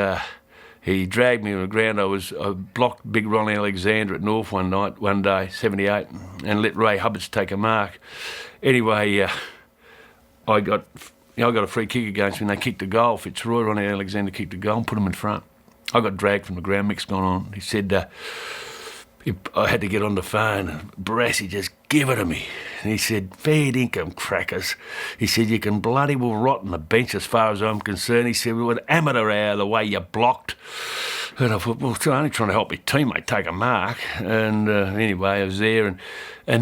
Speaker 20: He dragged me on the ground. I blocked Big Ron Alexander at North one day, 78, and let Ray Hubbards take a mark. Anyway, I got a free kick against me and they kicked a goal. Fitzroy, Ronnie Alexander kicked a goal and put him in front. I got dragged from the ground, mix gone on. He said, I had to get on the phone and Barassi just give it to me. And he said, fair income, Krackers. He said, you can bloody well rot on the bench as far as I'm concerned. He said, with an amateur hour the way you blocked. And I thought, well, I'm only trying to help my teammate take a mark. And anyway, I was there and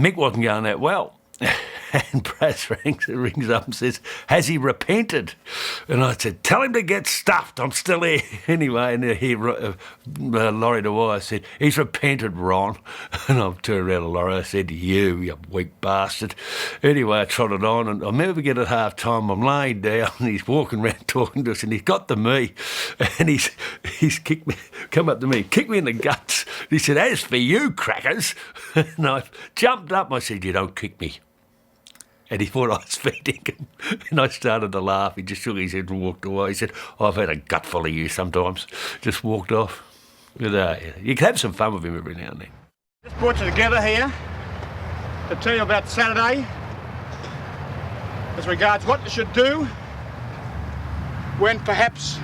Speaker 20: Mick wasn't going that well. And Brass rings up and says, has he repented? And I said, tell him to get stuffed, I'm still here. Anyway, and Laurie Dwyer said, he's repented, Ron. And I turned around to Laurie, I said, you weak bastard. Anyway, I trotted on, and I'll never forget at half-time, I'm laying down, and he's walking around talking to us, and he's got to me, and he's kicked me, come up to me, kicked me in the guts. And he said, as for you, Krackers. And I jumped up, and I said, you don't kick me. And he thought I was feeding him. And I started to laugh. He just shook his head and walked away. He said, I've had a gutful of you sometimes. Just walked off. But, you can have some fun with him every now and then.
Speaker 9: Just brought you together here to tell you about Saturday as regards what you should do when perhaps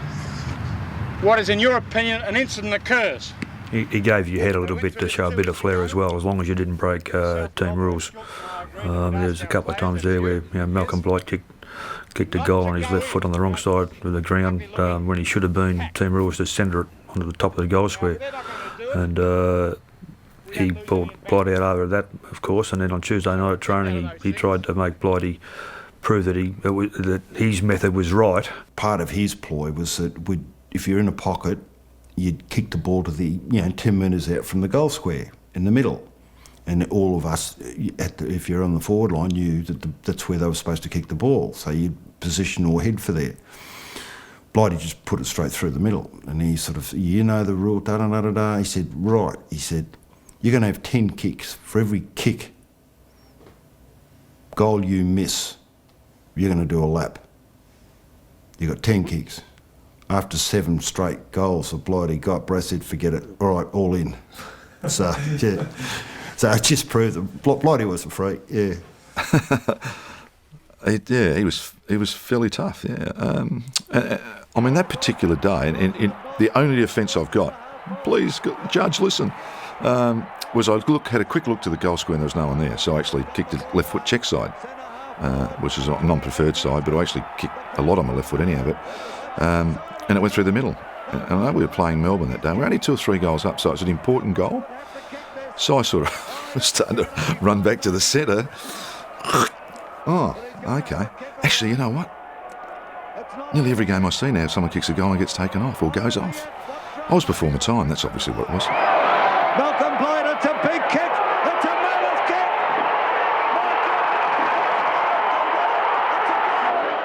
Speaker 9: what is, in your opinion, an incident occurs.
Speaker 12: He gave you head a little bit to show a bit of flair as well, as long as you didn't break team rules. There's a couple of times there where Malcolm Blight kicked a goal on his left foot on the wrong side of the ground when he should have been team rules to centre it onto the top of the goal square. And he pulled Blight out over that, of course, and then on Tuesday night at training he tried to make Blighty prove that his method was right.
Speaker 15: Part of his ploy was that if you're in a pocket, you'd kick the ball to the 10 metres out from the goal square in the middle. And all of us, if you're on the forward line, knew that that's where they were supposed to kick the ball. So you'd position or head for there. Blighty just put it straight through the middle. And he sort of, you know the rule, da-da-da-da-da. He said, right. He said, you're going to have 10 kicks. For every kick, goal you miss, you're going to do a lap. You got 10 kicks. After 7 straight goals that Blighty got, Brass said, forget it. All right, all in. So, yeah. So it just proved that Blighty was a freak, yeah.
Speaker 5: Yeah, he was fairly tough, yeah. I mean, that particular day, and the only offence I've got, please, Judge, listen, was I had a quick look to the goal square and there was no one there, so I actually kicked the left foot check side, which is a non-preferred side, but I actually kicked a lot on my left foot anyhow, and it went through the middle. And I know we were playing Melbourne that day. We were only 2 or 3 goals up, so it was an important goal. So I sort of was starting to run back to the centre. Oh, okay. Actually, you know what? Nearly every game I see now, someone kicks a goal and gets taken off or goes off. I was before my time, that's obviously what it was.
Speaker 7: Malcolm Blight, it's a big kick. It's a mammoth kick.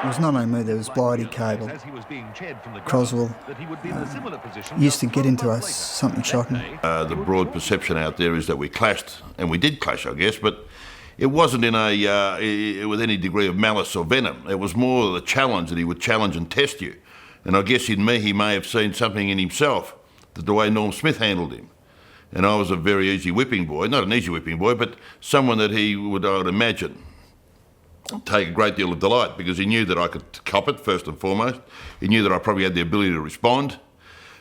Speaker 19: It was not only me, there was Blighty, Cable, Croswell. Used to get into us something shocking.
Speaker 6: The broad perception out there is that we clashed, and we did clash, I guess, but it wasn't in with any degree of malice or venom. It was more the challenge that he would challenge and test you. And I guess in me, he may have seen something in himself, the way Norm Smith handled him. And I was a very easy whipping boy, not an easy whipping boy, but someone that he would, I would imagine, take a great deal of delight, because he knew that I could cop it, first and foremost. He knew that I probably had the ability to respond.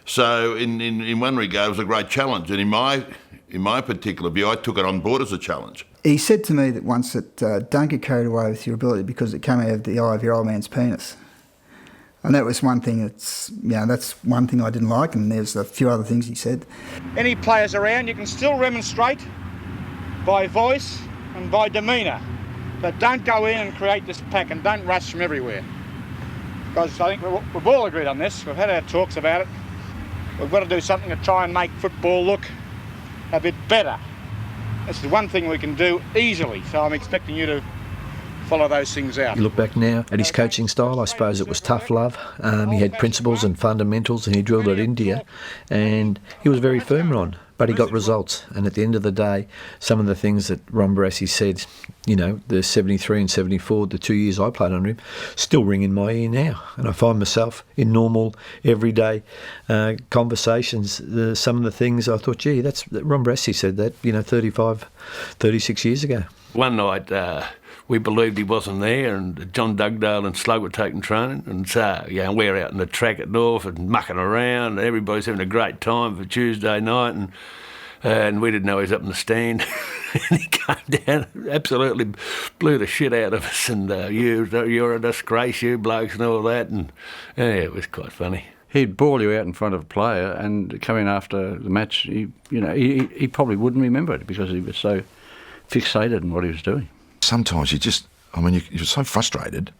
Speaker 6: So in one regard, it was a great challenge. And in my particular view, I took it on board as a challenge.
Speaker 19: He said to me that once that don't get carried away with your ability because it came out of the eye of your old man's penis. And that was one thing that's one thing I didn't like, and there's a few other things he said.
Speaker 9: Any players around, you can still remonstrate by voice and by demeanour. But don't go in and create this pack and don't rush from everywhere. because I think we've all agreed on this. We've had our talks about it. We've got to do something to try and make football look a bit better. That's the one thing we can do easily, so I'm expecting you to follow those things out.
Speaker 2: You look back now at his coaching style, I suppose it was tough love. He had principles and fundamentals and he drilled it into you, and he was very firm, Ron, but he got results. And at the end of the day, some of the things that Ron Barassi said, you know, the 73 and 74, the 2 years I played under him, still ring in my ear now. And I find myself in normal, everyday conversations, some of the things I thought, gee, Ron Barassi said that, you know, 35, 36 years ago.
Speaker 20: One night, we believed he wasn't there, and John Dugdale and Slug were taking training, and so we're out in the track at North and mucking around, and everybody's having a great time for Tuesday night, and we didn't know he was up in the stand. And he came down, absolutely blew the shit out of us, and you're a disgrace, you blokes, and all that, and it was quite funny.
Speaker 8: He'd bawl you out in front of a player and come in after the match. He probably wouldn't remember it because he was so fixated on what he was doing.
Speaker 5: Sometimes you're so frustrated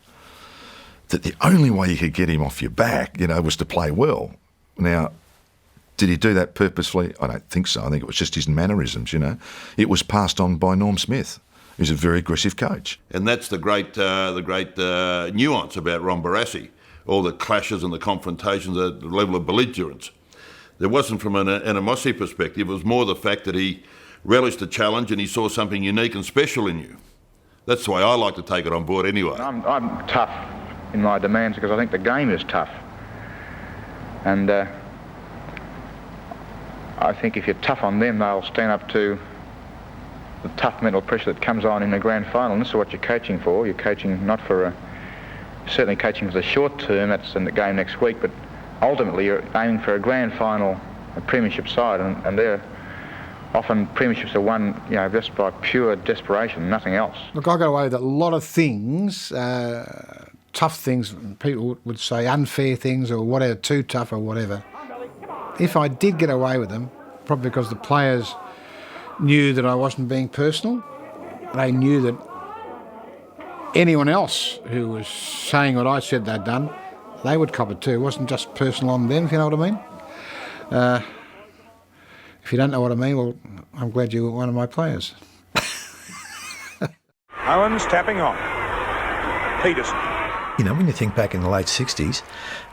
Speaker 5: that the only way you could get him off your back, was to play well. Now, did he do that purposefully? I don't think so. I think it was just his mannerisms, It was passed on by Norm Smith, who's a very aggressive coach.
Speaker 6: And that's the great nuance about Ron Barassi, all the clashes and the confrontations at the level of belligerence. There wasn't from an animosity perspective, it was more the fact that he relished the challenge and he saw something unique and special in you. That's the way I like to take it on board anyway.
Speaker 9: I'm tough in my demands because I think the game is tough. And I think if you're tough on them, they'll stand up to the tough mental pressure that comes on in the grand final. And this is what you're coaching for. You're coaching not for certainly coaching for the short term, that's in the game next week, but ultimately you're aiming for a grand final, a premiership side, and they're often premierships are won, just by pure desperation, nothing else.
Speaker 21: Look, I got away with a lot of things, tough things, people would say unfair things or whatever, too tough or whatever. If I did get away with them, probably because the players knew that I wasn't being personal, they knew that anyone else who was saying what I said they'd done, they would cop it too. It wasn't just personal on them, if you know what I mean. If you don't know what I mean, well, I'm glad you were one of my players.
Speaker 10: Owens tapping on. Peterson.
Speaker 2: When you think back in the late 60s,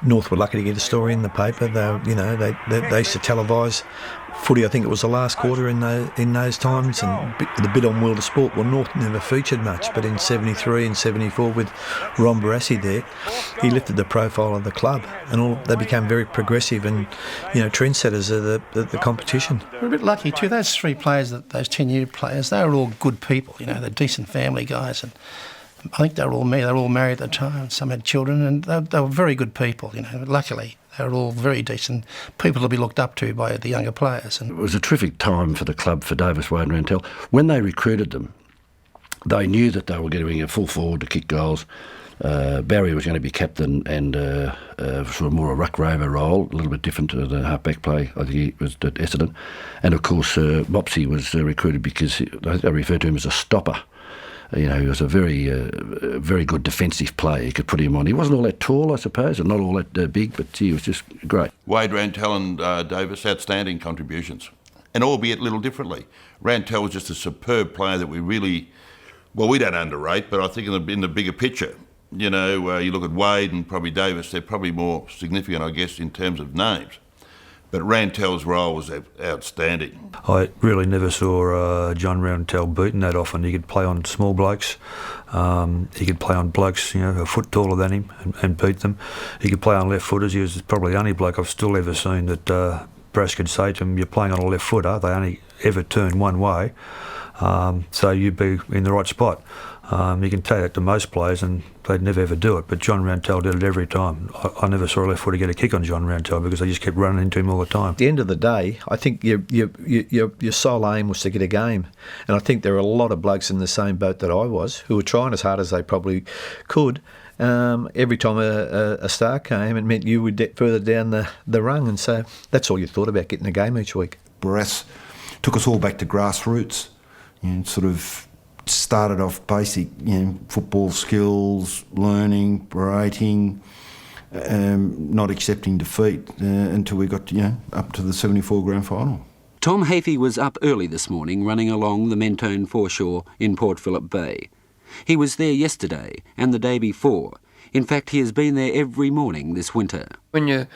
Speaker 2: North were lucky to get a story in the paper. They used to televise footy. I think it was the last quarter in those times, and the bit on World of Sport. Well, North never featured much, but in 73 and 74 with Ron Barassi there, he lifted the profile of the club, and they became very progressive and trendsetters of the competition.
Speaker 14: We're a bit lucky too. Those three players, those 10-year players, they were all good people. They're decent family guys, and I think they were all married at the time. Some had children, and they were very good people. Luckily, they were all very decent people to be looked up to by the younger players. And
Speaker 2: it was a terrific time for the club, for Davis, Wade and Rantel. When they recruited them, they knew that they were getting a full forward to kick goals. Barry was going to be captain and sort of more a ruck rover role, a little bit different to the half-back play I think he was at Essendon. And of course, Mopsy was recruited because they referred to him as a stopper. He was a very good defensive player. You could put him on. He wasn't all that tall, I suppose, and not all that big, but he was just great.
Speaker 6: Wade, Rantel and Davis, outstanding contributions, and albeit a little differently. Rantel was just a superb player that we really, we don't underrate, but I think in the bigger picture, you look at Wade and probably Davis, they're probably more significant, I guess, in terms of names. But Rantel's role was outstanding.
Speaker 12: I really never saw John Rantel beaten that often. He could play on small blokes. He could play on blokes, a foot taller than him and beat them. He could play on left footers. He was probably the only bloke I've still ever seen that Brass could say to him, "You're playing on a left footer. They only ever turn one way, so you'd be in the right spot." You can tell that to most players and they'd never ever do it, but John Rantel did it every time. I never saw a left footer get a kick on John Rantel because they just kept running into him all the time.
Speaker 2: At the end of the day, I think your sole aim was to get a game, and I think there are a lot of blokes in the same boat that I was who were trying as hard as they probably could. Every time a star came, it meant you would get further down the rung, and so that's all you thought about, getting a game each week.
Speaker 15: Barassi took us all back to grassroots, sort of started off basic, football skills, learning, berating, not accepting defeat until we got up to the 74 grand final.
Speaker 17: Tom Hafey was up early this morning running along the Mentone foreshore in Port Phillip Bay. He was there yesterday and the day before. In fact, he has been there every morning this winter.
Speaker 18: When you're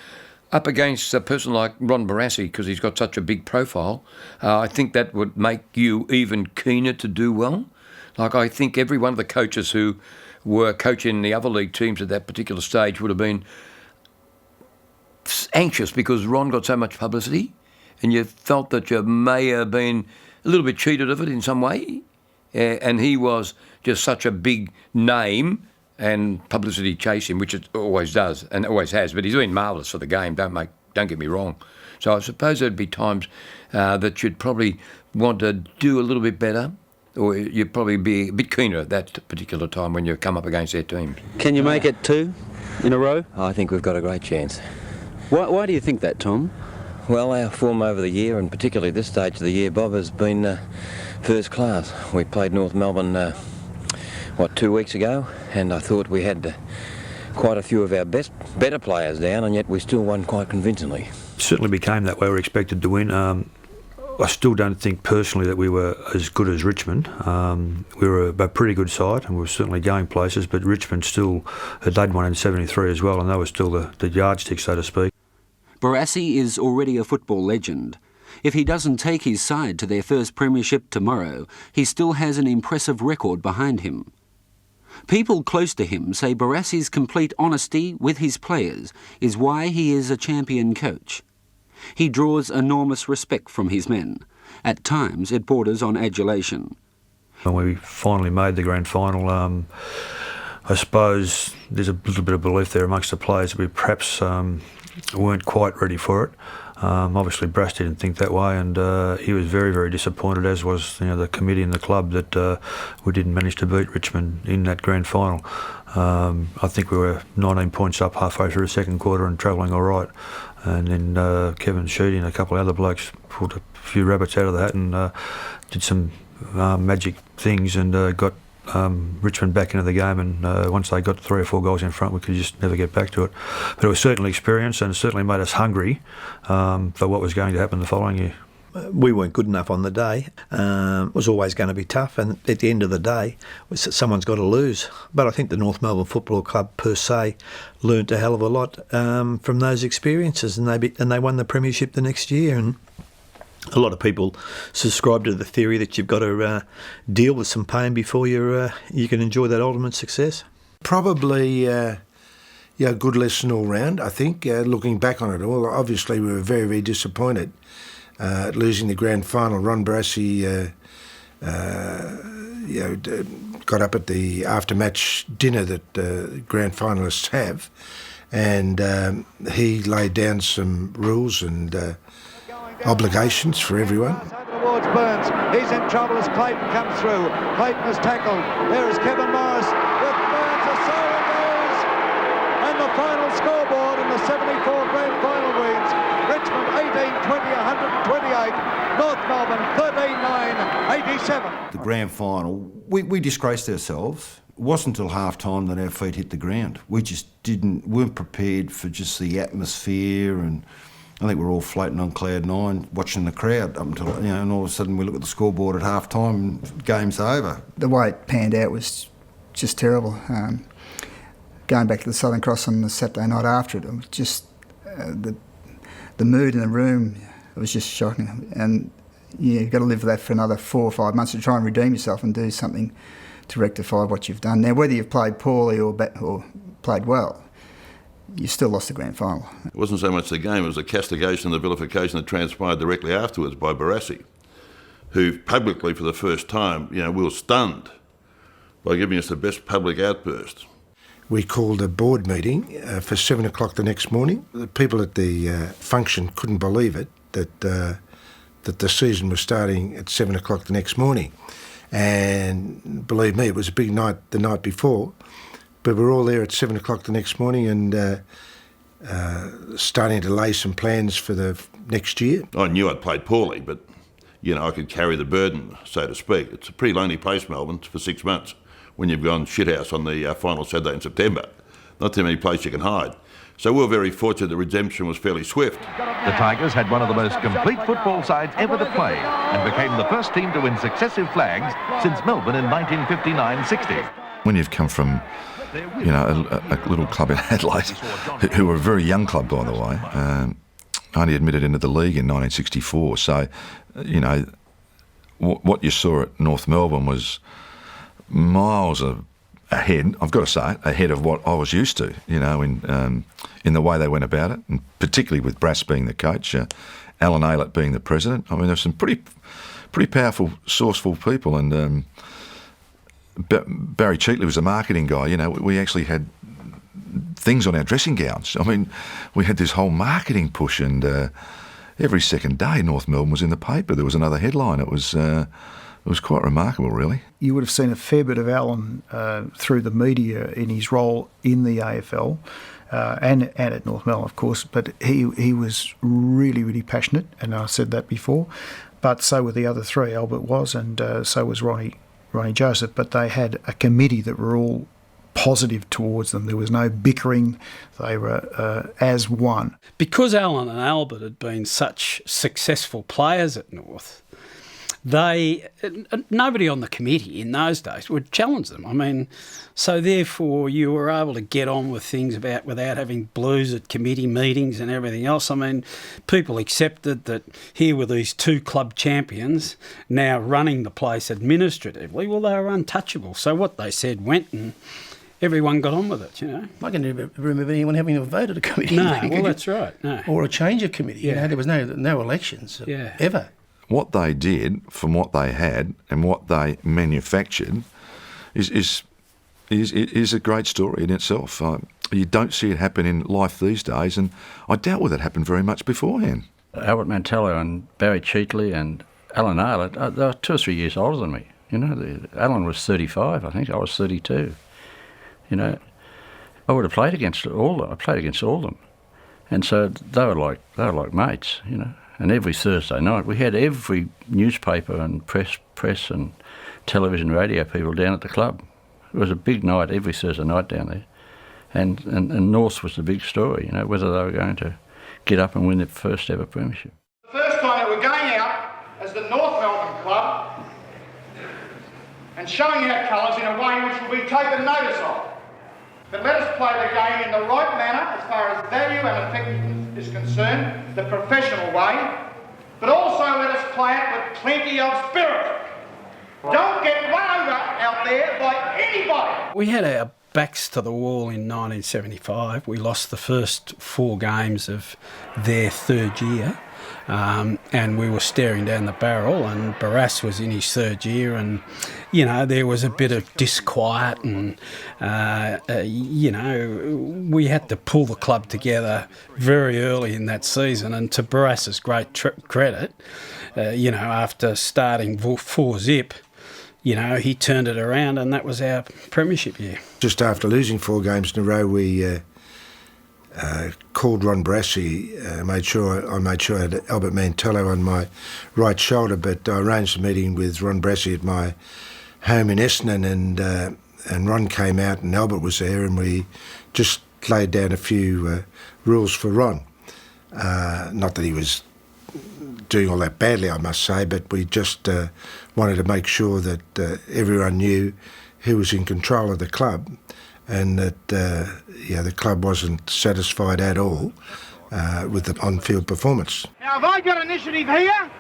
Speaker 18: up against a person like Ron Barassi, because he's got such a big profile, I think that would make you even keener to do well. Like, I think every one of the coaches who were coaching the other league teams at that particular stage would have been anxious because Ron got so much publicity, and you felt that you may have been a little bit cheated of it in some way. And he was just such a big name, and publicity chased him, which it always does and always has. But he's been marvellous for the game, don't get me wrong. So I suppose there'd be times that you'd probably want to do a little bit better, or you'd probably be a bit keener at that particular time when you come up against their teams.
Speaker 17: Can you make it 2 in a row?
Speaker 22: I think we've got a great chance.
Speaker 17: Why do you think that, Tom?
Speaker 22: Well, our form over the year, and particularly this stage of the year, Bob, has been first class. We played North Melbourne, 2 weeks ago, and I thought we had quite a few of our better players down, and yet we still won quite convincingly.
Speaker 12: Certainly became that way. We were expected to win. I still don't think personally that we were as good as Richmond. We were a pretty good side and we were certainly going places, but Richmond still, they'd won in 73 as well, and they were still the yardstick, so to speak.
Speaker 17: Barassi is already a football legend. If he doesn't take his side to their first premiership tomorrow, he still has an impressive record behind him. People close to him say Barassi's complete honesty with his players is why he is a champion coach. He draws enormous respect from his men. At times, it borders on adulation.
Speaker 12: When we finally made the grand final, I suppose there's a little bit of belief there amongst the players that we perhaps weren't quite ready for it. Obviously, Brass didn't think that way, and he was very, very disappointed, as was the committee and the club, that we didn't manage to beat Richmond in that grand final. I think we were 19 points up halfway through the second quarter and travelling all right. And then Kevin Sheedy and a couple of other blokes pulled a few rabbits out of the hat and did some magic things and got Richmond back into the game, and once they got 3 or 4 goals in front, we could just never get back to it. But it was certainly experience, and it certainly made us hungry for what was going to happen the following year.
Speaker 24: We weren't good enough on the day. It was always going to be tough, and at the end of the day, someone's got to lose. But I think the North Melbourne Football Club per se learnt a hell of a lot from those experiences, and they won the Premiership the next year. And a lot of people subscribe to the theory that you've got to deal with some pain before you can enjoy that ultimate success.
Speaker 4: Probably a good lesson all round, I think, looking back on it all. Obviously, we were very, very disappointed at losing the grand final. Ron Barassi got up at the after-match dinner that grand finalists have, and he laid down some rules and obligations for everyone.
Speaker 7: Towards Burns, he's in trouble as Clayton comes through. Clayton is tackled. There is Kevin Morris with Burns. A solo goes, and the final scoreboard in the 74 grand final reads: Richmond 18-20, 128. North Melbourne 13-9, 87.
Speaker 15: The grand final, we disgraced ourselves. It wasn't until half-time that our feet hit the ground. We just weren't prepared for just the atmosphere, and I think we're all floating on cloud 9, watching the crowd up until, and all of a sudden we look at the scoreboard at half-time and game's over.
Speaker 19: The way it panned out was just terrible. Going back to the Southern Cross on the Saturday night after it, was just the mood in the room, it was just shocking. And you've got to live with that for another 4 or 5 months to try and redeem yourself and do something to rectify what you've done. Now, whether you've played poorly or played well, you still lost the grand final.
Speaker 6: It wasn't so much the game, it was the castigation and the vilification that transpired directly afterwards by Barassi, who publicly for the first time, we were stunned by giving us the best public outburst.
Speaker 4: We called a board meeting for 7 o'clock the next morning. The people at the function couldn't believe it, that the season was starting at 7 o'clock the next morning. And believe me, it was a big night the night before. But we're all there at 7 o'clock the next morning and starting to lay some plans for the next year.
Speaker 6: I knew I'd played poorly, but, I could carry the burden, so to speak. It's a pretty lonely place, Melbourne, for 6 months when you've gone shithouse on the final Saturday in September. Not too many places you can hide. So we were very fortunate the redemption was fairly swift.
Speaker 3: The Tigers had one of the most complete football sides ever to play and became the first team to win successive flags since Melbourne in 1959-60.
Speaker 5: When you've come from, you know, a little club in Adelaide, who were a very young club, by the way, only admitted into the league in 1964. So, you know, what you saw at North Melbourne was miles ahead, I've got to say, ahead of what I was used to, you know, in the way they went about it, and particularly with Brass being the coach, Alan Aylett being the president. I mean, there's some pretty powerful, sourceful people, and Barry Cheatley was a marketing guy. You know, we actually had things on our dressing gowns. I mean, we had this whole marketing push, and every second day North Melbourne was in the paper. There was another headline. It was quite remarkable, really.
Speaker 13: You would have seen a fair bit of Alan through the media in his role in the AFL and at North Melbourne, of course, but he was really, really passionate, and I said that before, but so were the other three. Albert was, and so was Ronnie Joseph, but they had a committee that were all positive towards them. There was no bickering. They were as one.
Speaker 11: Because Alan and Albert had been such successful players at North, nobody on the committee in those days would challenge them. I mean, so therefore you were able to get on with things without having blues at committee meetings and everything else. I mean, people accepted that here were these two club champions now running the place administratively. Well, they were untouchable. So what they said went, and everyone got on with it, you know.
Speaker 14: I can never remember anyone having a vote at a committee.
Speaker 11: No, well, that's right. No.
Speaker 14: Or a change of committee.
Speaker 11: Yeah.
Speaker 14: You know, there was no elections ever.
Speaker 5: What they did from what they had and what they manufactured is a great story in itself. You don't see it happen in life these days, and I doubt whether it happened very much beforehand.
Speaker 8: Albert Mantello and Barry Cheatley and Alan Aylett, they were 2 or 3 years older than me. You know, Alan was 35, I think. I was 32. You know, I would have played against all of them. I played against all of them, and so they were like mates. You know. And every Thursday night, we had every newspaper and press and television, radio people down at the club. It was a big night every Thursday night down there. And North was the big story, you know, whether they were going to get up and win their first ever premiership.
Speaker 7: The first time that we're going out as the North Melbourne club and showing our colours in a way which will be taken notice of. But let us play the game in the right manner as far as value and effectiveness is concerned, the professional way, but also let us play it with plenty of spirit. Don't get run over out there by anybody.
Speaker 11: We had our backs to the wall in 1975. We lost the first 4 games of their third year, and we were staring down the barrel, and Barassi was in his 3rd year, and you know, there was a bit of disquiet, and you know, we had to pull the club together very early in that season, and to Barassi's great credit, you know, after starting 4-0, you know, he turned it around, and that was our premiership year.
Speaker 4: Just after losing 4 games in a row, we called Ron Barassi. I made sure I had Albert Mantello on my right shoulder, but I arranged a meeting with Ron Barassi at my home in Essendon, and Ron came out and Albert was there, and we just laid down a few rules for Ron. Not that he was doing all that badly, I must say, but we just wanted to make sure that everyone knew who was in control of the club, and that the club wasn't satisfied at all with the on-field performance.
Speaker 7: Now, have I got initiative here?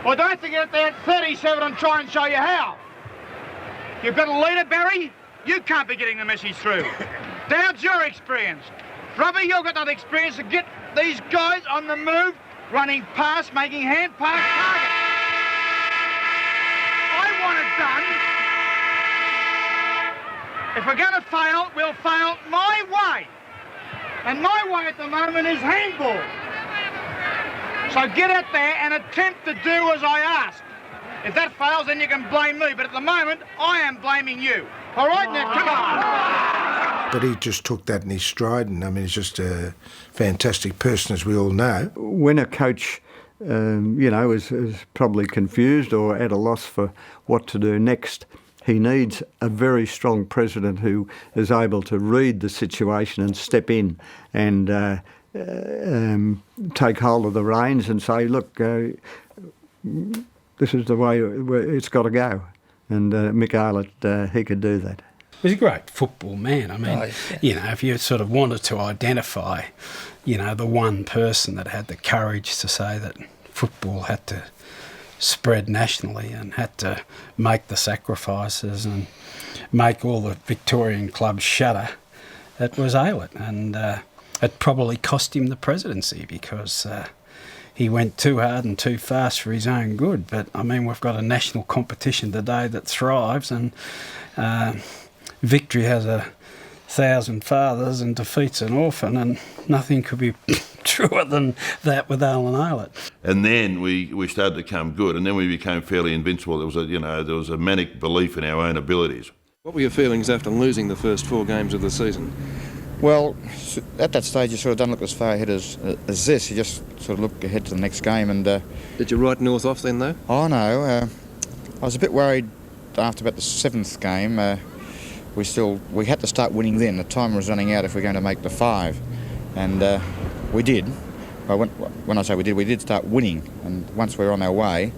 Speaker 7: Well, don't have to get there at 37 and try and show you how. You've got a leader, Barry. You can't be getting the message through. Doubt's your experience. Robbie, you've got that experience to get these guys on the move, running past, making hand pass targets. I want it done. If we're going to fail, we'll fail my way. And my way at the moment is handball. So get out there and attempt to do as I ask. If that fails, then you can blame me. But at the moment, I am blaming you. All right, now, come on.
Speaker 4: But he just took that in his stride, and I mean, he's just a fantastic person, as we all know.
Speaker 16: When a coach, you know, is probably confused or at a loss for what to do next,
Speaker 1: he needs a very strong president who is able to read the situation and step in and take hold of the reins and say, look, this is the way it's got to go. And Mick Aylett, he could do that.
Speaker 11: He was a great football man. I mean, you know, if you sort of wanted to identify, you know, the one person that had the courage to say that football had to spread nationally and had to make the sacrifices and make all the Victorian clubs shudder, it was Aylett. And it probably cost him the presidency because he went too hard and too fast for his own good. But, I mean, we've got a national competition today that thrives, and victory has 1,000 fathers and defeats an orphan, and nothing could be truer than that with Alan Aylett.
Speaker 6: And then we started to come good, and then we became fairly invincible. There was a manic belief in our own abilities.
Speaker 16: What were your feelings after losing the first 4 games of the season?
Speaker 9: Well, at that stage you sort of don't look as far ahead as this. You just sort of look ahead to the next game. And
Speaker 16: did you write North off then, though?
Speaker 9: Oh no, I was a bit worried after about the 7th game. We had to start winning then. The time was running out if we're going to make the 5, and we did. Well, when I say we did start winning, and once we were on our way,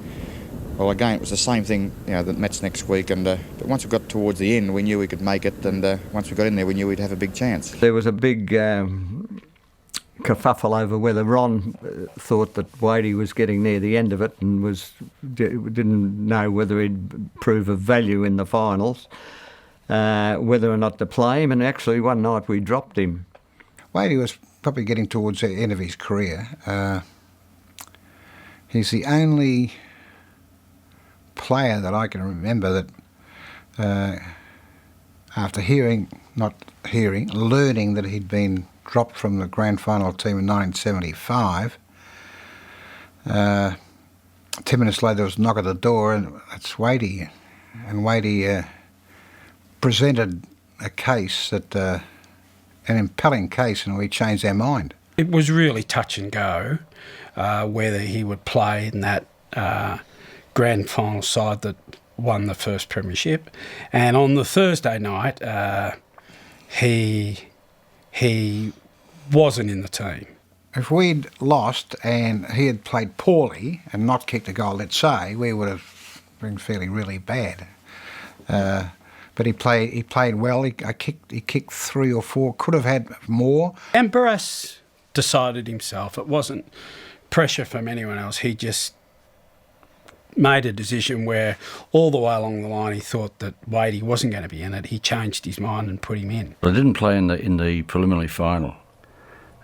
Speaker 9: well, again, it was the same thing, you know, the match next week, and but once we got towards the end, we knew we could make it, and once we got in there, we knew we'd have a big chance.
Speaker 1: There was a big kerfuffle over whether Ron thought that Wadey was getting near the end of it and didn't know whether he'd prove of value in the finals, whether or not to play him, and actually one night we dropped him.
Speaker 21: Wadey was probably getting towards the end of his career. He's the only player that I can remember that after learning that he'd been dropped from the grand final team in 1975, 10 minutes later there was a knock at the door, and it's Wadey. And Wadey presented a case that, an impelling case, and we changed our mind.
Speaker 11: It was really touch and go whether he would play in that grand final side that won the first premiership. And on the Thursday night, he wasn't in the team.
Speaker 21: If we'd lost and he had played poorly and not kicked a goal, let's say, we would have been feeling really bad. But he played well. He kicked 3 or 4. Could have had more.
Speaker 11: And Barassi decided himself. It wasn't pressure from anyone else. He just made a decision where all the way along the line he thought that Wadey wasn't going to be in it. He changed his mind and put him in.
Speaker 8: I didn't play in the preliminary final.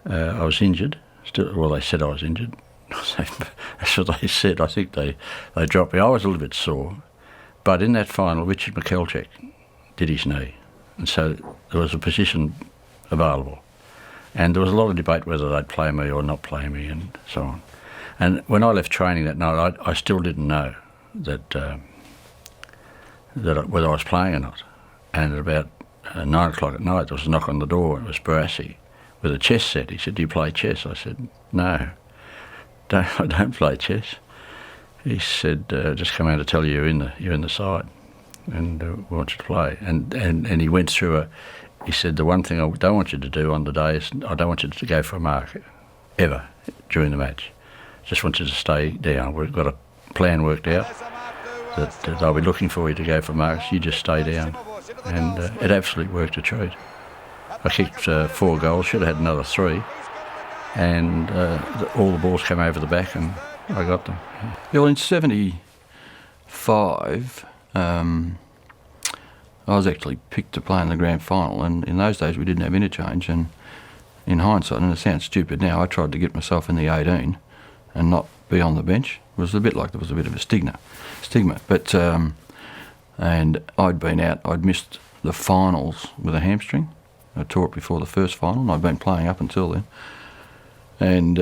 Speaker 8: I was injured. Well, they said I was injured. That's what they said. I think they dropped me. I was a little bit sore. But in that final, Richard McKelchek did his knee. And so there was a position available. And there was a lot of debate whether they'd play me or not play me and so on. And when I left training that night, I still didn't know that whether I was playing or not. And at about 9 o'clock at night, there was a knock on the door. It was Barassi with a chess set. He said, "Do you play chess?" I said, "No, I don't play chess." He said, "Just come out to tell you you're in the side, and we want you to play." And he went through he said, "The one thing I don't want you to do on the day is I don't want you to go for a mark ever during the match. Just want you to stay down. We've got a plan worked out that they'll be looking for you to go for marks. You just stay down." And it absolutely worked a treat. I kicked 4 goals, should have had another 3. And all the balls came over the back and I got them.
Speaker 16: Well, in 75, I was actually picked to play in the grand final, and in those days we didn't have interchange, and in hindsight, and it sounds stupid now, I tried to get myself in the 18 and not be on the bench. It was a bit like there was a bit of a stigma. But and I'd missed the finals with a hamstring. I tore it before the first final, and I'd been playing up until then. And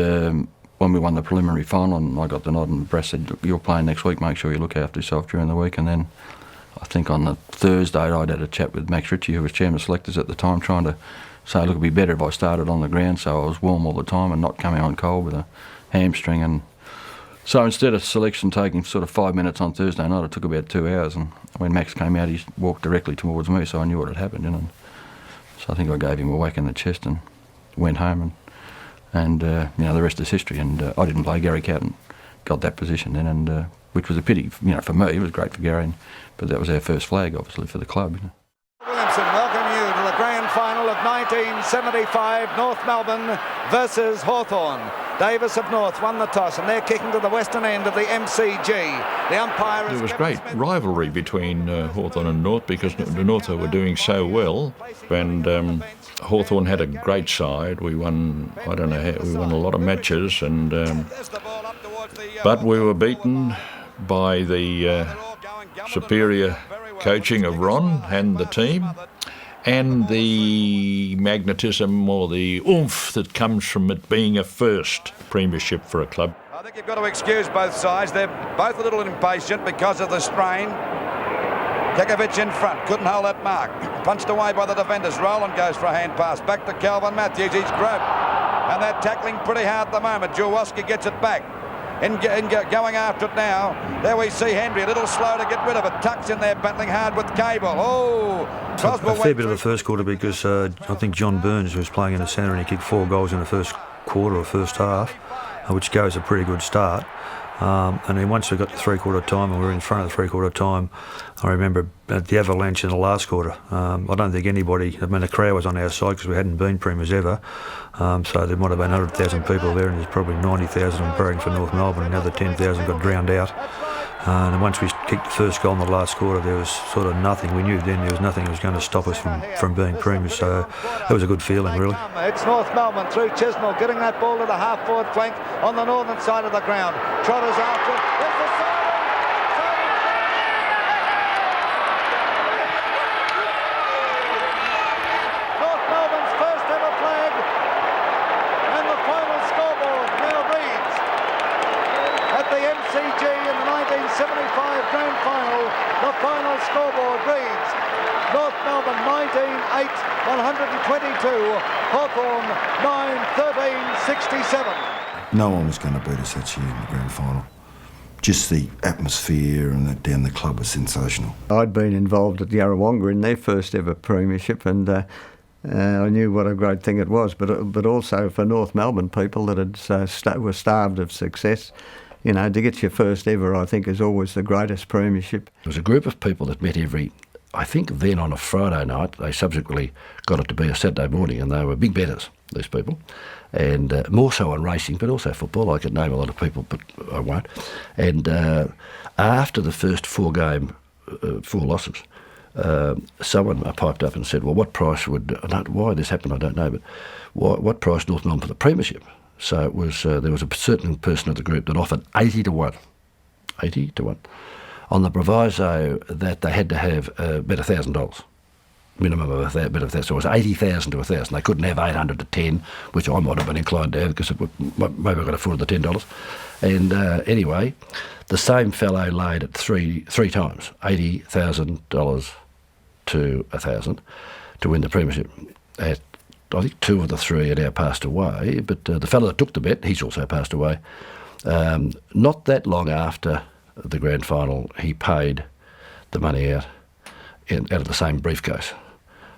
Speaker 16: when we won the preliminary final, and I got the nod, and Brass said, "Look, you're playing next week, make sure you look after yourself during the week." And then I think on the Thursday I'd had a chat with Max Ritchie, who was chairman of selectors at the time, trying to say, look, it'd be better if I started on the ground so I was warm all the time and not coming on cold with a hamstring. And so instead of selection taking sort of 5 minutes on Thursday night, it took about 2 hours, and when Max came out, he walked directly towards me, so I knew what had happened. And so I think I gave him a whack in the chest and went home, and the rest is history. And I didn't play. Gary Cowden got that position then, and which was a pity. For me, it was great for Gary, but that was our first flag, obviously, for the club.
Speaker 2: Williamson, welcome you to the grand final of 1975, North Melbourne versus Hawthorn. Davis of North won the toss, and they're kicking to the western end of the MCG. The umpire is...
Speaker 10: There was great rivalry between Hawthorn and North, because the North were doing so well, and Hawthorn had a great side. We won, I don't know how, we won a lot of matches, and but we were beaten by the superior coaching of Ron and the team, and the magnetism or the oomph that comes from it being a first premiership for a club.
Speaker 2: I think you've got to excuse both sides. They're both a little impatient because of the strain. Kekovic in front, couldn't hold that mark. Punched away by the defenders. Rowland goes for a hand pass. Back to Calvin Matthews. He's grabbed. And they're tackling pretty hard at the moment. Jaworski gets it back. Going after it now. There we see Henry, a little slow to get rid of it. Tucks in there, battling hard with Cable.
Speaker 12: A fair bit of the first quarter, because I think John Burns was playing in the centre and he kicked 4 goals in the first quarter or first half, which goes a pretty good start. And then once we got to three-quarter time and we were in front of the three-quarter time, I remember at the avalanche in the last quarter. I don't think anybody, the crowd was on our side because we hadn't been premiers ever. So there might have been 100,000 people there, and there's probably 90,000 on parade for North Melbourne, and the other 10,000 got drowned out. And once we kicked the first goal in the last quarter, there was sort of nothing. We knew then there was nothing that was going to stop us from being premiers. So it was a good feeling, really.
Speaker 2: It's North Melbourne through Chisnell, getting that ball to the half-forward flank on the northern side of the ground. Trotters after it. There's the North Melbourne's first ever flag, and the final scoreboard now reads at the MCG in the 1975 grand final. The final scoreboard reads North Melbourne 19-8, 122, Hawthorn 9-13, 67.
Speaker 15: No one was going to beat us that year in the grand final. Just the atmosphere and that down the club was sensational.
Speaker 1: I'd been involved at the Yarrawonga in their first ever premiership, and I knew what a great thing it was, but also for North Melbourne people that had were starved of success. To get your first ever, I think, is always the greatest premiership.
Speaker 20: There was a group of people that met I think then on a Friday night. They subsequently got it to be a Saturday morning, and they were big betters, these people, and more so on racing, but also football. I could name a lot of people, but I won't. And after the first 4 losses, someone piped up and said, well, what price why this happened I don't know, but what price North Melbourne for the premiership? So it was there was a certain person of the group that offered 80 to 1, on the proviso that they had to have bet $1,000, minimum of bet of $1,000. So it was 80,000 to 1,000. They couldn't have 800 to 10, which I might have been inclined to have because maybe I could afford the $10. And anyway, the same fellow laid it three times, $80,000 to 1,000 to win the premiership. I think 2 of the 3 had now passed away, but the fellow that took the bet, he's also passed away. Not that long after the grand final, he paid the money out of the same briefcase.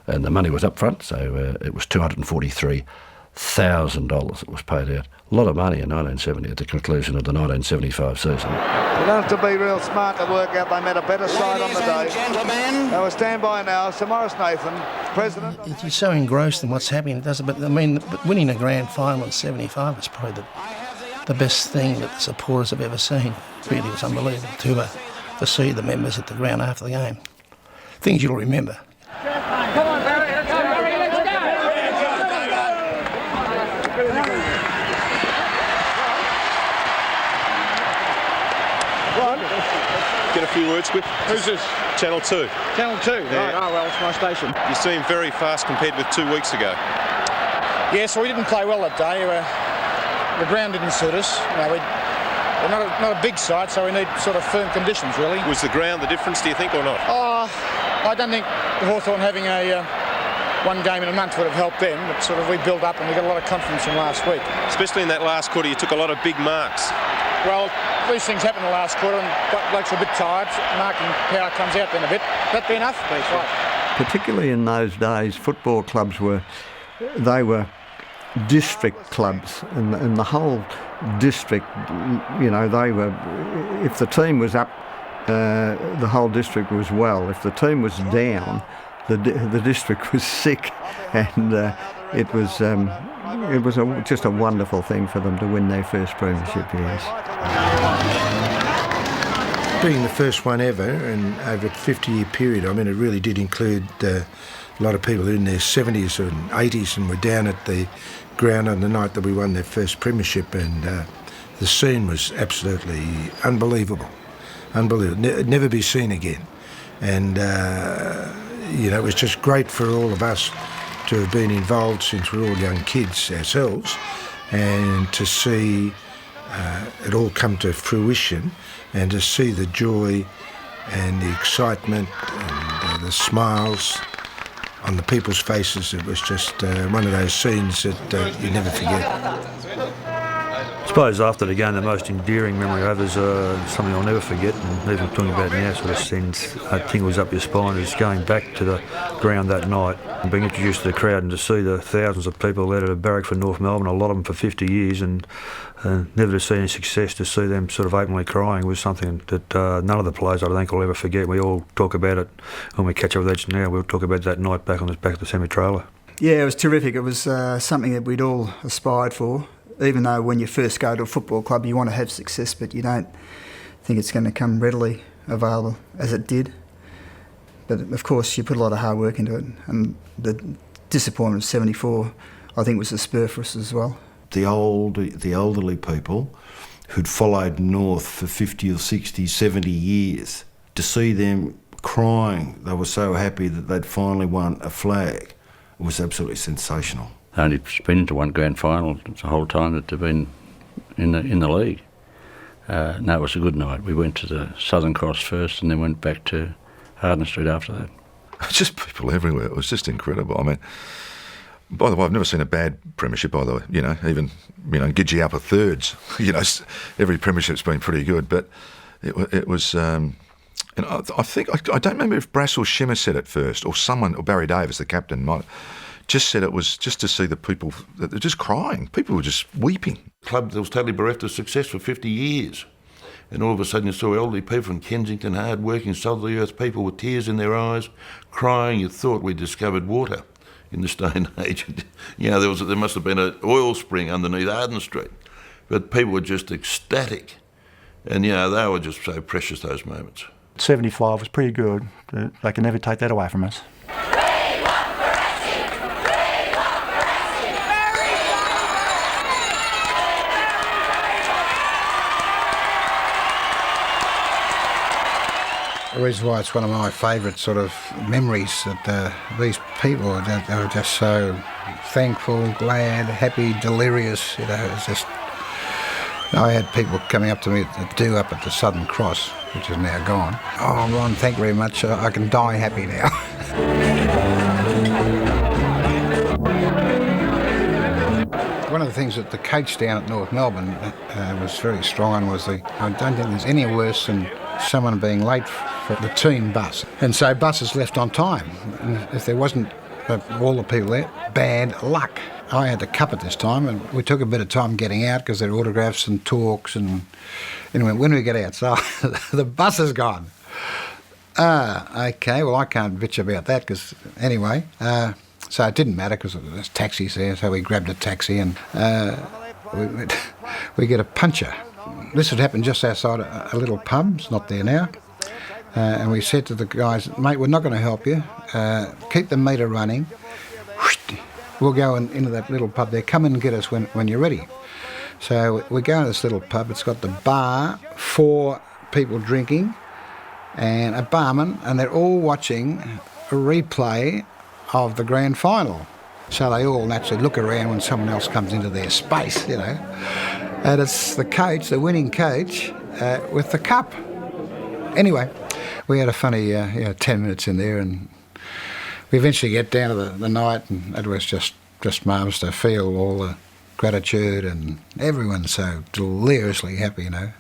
Speaker 20: And the money was up front, so it was $243,000 that was paid out. A lot of money in 1970 at the conclusion of the 1975 season.
Speaker 2: You don't have to be real smart to work out they met a better side on the day. Gentlemen. They will stand by now. Sir Morris Nathan, President.
Speaker 14: You're so engrossed in what's happening, doesn't it? But winning a grand final in 75 was probably the best thing that the supporters have ever seen. Really, it was unbelievable to see the members at the ground after the game. Things you'll remember.
Speaker 2: Come on, Barry. Let's go.
Speaker 23: Get a few words with. Who's this? Channel 2.
Speaker 9: Channel 2,
Speaker 23: yeah.
Speaker 9: Right. Oh, well, it's my station.
Speaker 23: You seem very fast compared with 2 weeks ago.
Speaker 9: Yeah, so we didn't play well that day. The ground didn't suit us. We're not a big side, so we need sort of firm conditions, really.
Speaker 23: Was the ground the difference, do you think, or not?
Speaker 9: I don't think Hawthorn having one game in a month would have helped them, but sort of we built up and we got a lot of confidence from last week.
Speaker 23: Especially in that last quarter, you took a lot of big marks.
Speaker 9: Well, these things happen in the last quarter and blokes are a bit tired. Marking power comes out then a bit. That'd be enough.
Speaker 1: Particularly in those days, football clubs were district clubs, and the whole district, you know, they were. If the team was up, the whole district was well. If the team was down, the district was sick, and it was just a wonderful thing for them to win their first premiership, yes.
Speaker 4: Being the first one ever, and over a 50-year period, I mean, it really did include a lot of people in their 70s and 80s and were down at the ground on the night that we won their first premiership, and the scene was absolutely unbelievable. Never be seen again. And, you know, it was just great for all of us to have been involved since we were all young kids ourselves, and to see it all come to fruition, and to see the joy and the excitement and the smiles on the people's faces. It was just one of those scenes that you never forget.
Speaker 12: I suppose after the game, the most endearing memory I have is something I'll never forget, and even talking about now sort of sends tingles up your spine, is going back to the ground that night and being introduced to the crowd, and to see the thousands of people there at a barrack for North Melbourne, a lot of them for 50 years, and never to see any success, to see them sort of openly crying was something that none of the players, I think, will ever forget. We all talk about it when we catch up with each now. We'll talk about that night back on the back of the semi-trailer.
Speaker 19: Yeah, it was terrific. It was something that we'd all aspired for. Even though when you first go to a football club you want to have success, but you don't think it's going to come readily available as it did. But of course you put a lot of hard work into it, and the disappointment of 74 I think was a spur for us as well.
Speaker 15: The elderly people who'd followed North for 50 or 60, 70 years, to see them crying, they were so happy that they'd finally won a flag, it was absolutely sensational.
Speaker 8: Only been into one grand final the whole time that they've been in the league. No, it was a good night. We went to the Southern Cross first, and then went back to Harden Street after that.
Speaker 5: Just people everywhere. It was just incredible. I mean, by the way, I've never seen a bad premiership. By the way, you know, even Gidgee upper thirds. You know, every premiership's been pretty good, but it was. And I think I don't remember if Brass or Shimmer said it first, or someone, or Barry Davis, the captain, might. Just said it was just to see the people, they're just crying. People were just weeping.
Speaker 6: Club that was totally bereft of success for 50 years. And all of a sudden you saw elderly people from Kensington, hard-working, salt-of-the-earth people with tears in their eyes, crying. You thought we discovered water in this day and age. You know, there must have been an oil spring underneath Arden Street. But people were just ecstatic. And, you know, they were just so precious, those moments.
Speaker 17: 75 was pretty good. They can never take that away from us.
Speaker 21: The reason why it's one of my favourite sort of memories, that these people, they were just so thankful, glad, happy, delirious. You know, it was just. I had people coming up to me at the up at the Southern Cross, which is now gone. Oh, Ron, thank you very much. I can die happy now. One of the things that the coach down at North Melbourne was very strong on was I don't think there's any worse than someone being late for the team bus. And so buses left on time. And if there wasn't all the people there, bad luck. I had the cup at this time, and we took a bit of time getting out because there were autographs and talks. And anyway, when we get outside, the bus is gone. OK, well, I can't bitch about that because anyway... So it didn't matter because there's taxis there, so we grabbed a taxi and we get a puncher. This had happened just outside a little pub, it's not there now. And we said to the guys, mate, we're not going to help you. Keep the meter running. We'll go into that little pub there. Come in and get us when you're ready. So we go into this little pub. It's got the bar, 4 people drinking, and a barman, and they're all watching a replay of the grand final. So they all naturally look around when someone else comes into their space, you know. And it's the coach, the winning coach, with the cup. Anyway, we had a funny 10 minutes in there, and we eventually get down to the night, and it was just marvellous to feel all the gratitude, and everyone's so deliriously happy, you know.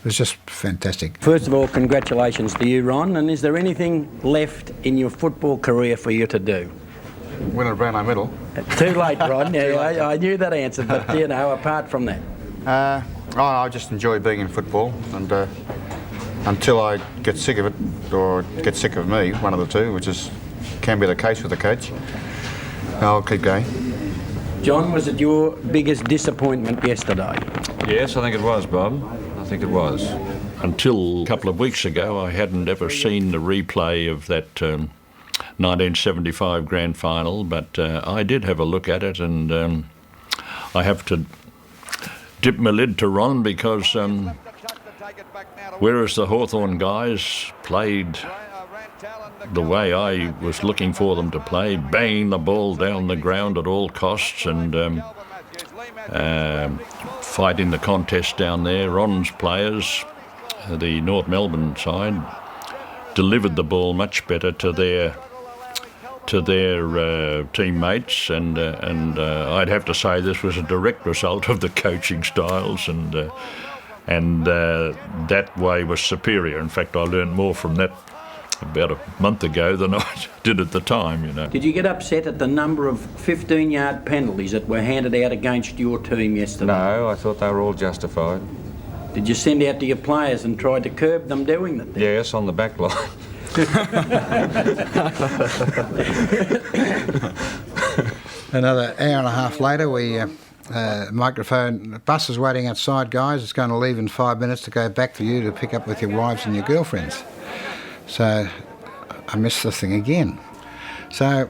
Speaker 21: was just fantastic.
Speaker 3: First of all, congratulations to you, Ron. And is there anything left in your football career for you to do?
Speaker 21: Win a Brownlow medal.
Speaker 3: Too late, Ron. Yeah, I knew that answer, but apart from that.
Speaker 21: I just enjoy being in football, and until I get sick of it, or get sick of me, one of the two, which can be the case with the coach, I'll keep going.
Speaker 3: John, was it your biggest disappointment yesterday?
Speaker 10: Yes, I think it was, Bob. I think it was. Until a couple of weeks ago, I hadn't ever seen the replay of that 1975 grand final, but I did have a look at it, and I have to dip my lid to Ron because whereas the Hawthorn guys played the way I was looking for them to play, banging the ball down the ground at all costs and fighting the contest down there, Ron's players, the North Melbourne side, delivered the ball much better to their teammates, and I'd have to say this was a direct result of the coaching styles, and that way was superior. In fact, I learned more from that about a month ago than I did at the time,
Speaker 3: Did you get upset at the number of 15-yard penalties that were handed out against your team yesterday?
Speaker 18: No, I thought they were all justified.
Speaker 3: Did you send out to your players and try to curb them doing that?
Speaker 18: Yes, on the back line.
Speaker 21: Another hour and a half later, the bus is waiting outside, guys. It's going to leave in 5 minutes to go back for you to pick up with your wives and your girlfriends. So I missed the thing again. So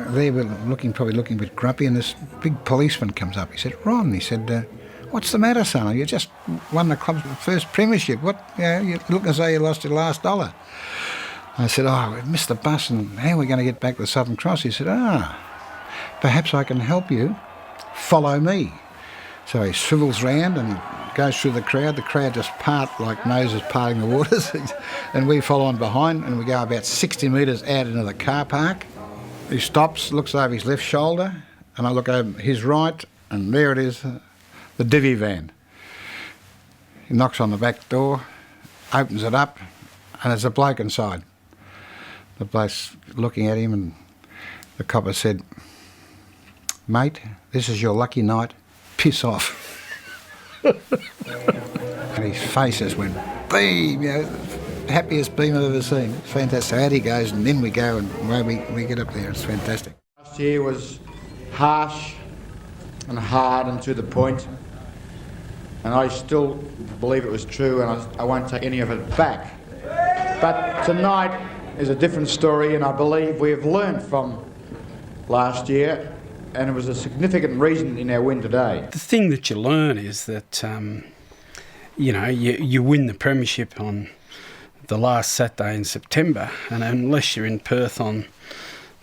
Speaker 21: they were probably looking a bit grumpy, and this big policeman comes up. He said, "Ron," he said, "what's the matter, son? You just won the club's first premiership. You look as though you lost your last dollar." I said, "We missed the bus, and how are we going to get back to the Southern Cross?" He said, "Perhaps I can help you. Follow me." So he swivels round and goes through the crowd. The crowd just part like Moses parting the waters, and we follow on behind, and we go about 60 metres out into the car park. He stops, looks over his left shoulder, and I look over his right, and there it is, the divvy van. He knocks on the back door, opens it up, and there's a bloke inside. The bloke's looking at him, and the copper said, "Mate, this is your lucky night. Piss off." And his face just went beam, happiest beam I've ever seen. Fantastic. So out he goes, and then we go, and we get up there. It's fantastic.
Speaker 9: Last year was harsh and hard and to the point, and I still believe it was true, and I won't take any of it back. But tonight is a different story, and I believe we have learned from last year, and it was a significant reason in our win today.
Speaker 11: The thing that you learn is that, you win the Premiership on the last Saturday in September, and unless you're in Perth on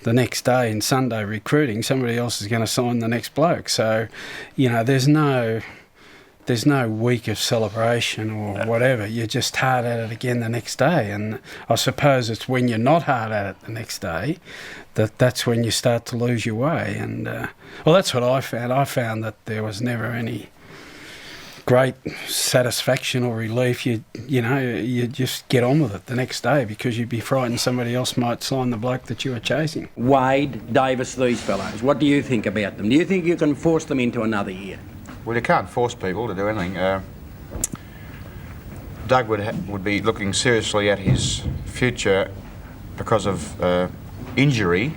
Speaker 11: the next day in Sunday recruiting, somebody else is going to sign the next bloke. So, there's no week of celebration or whatever. You're just hard at it again the next day. And I suppose it's when you're not hard at it the next day that's when you start to lose your way. And, that's what I found. I found that there was never any great satisfaction or relief. You just get on with it the next day because you'd be frightened somebody else might sign the bloke that you were chasing.
Speaker 3: Wade, Davis, these fellows, what do you think about them? Do you think you can force them into another year?
Speaker 21: Well, you can't force people to do anything. Doug would be looking seriously at his future because of injury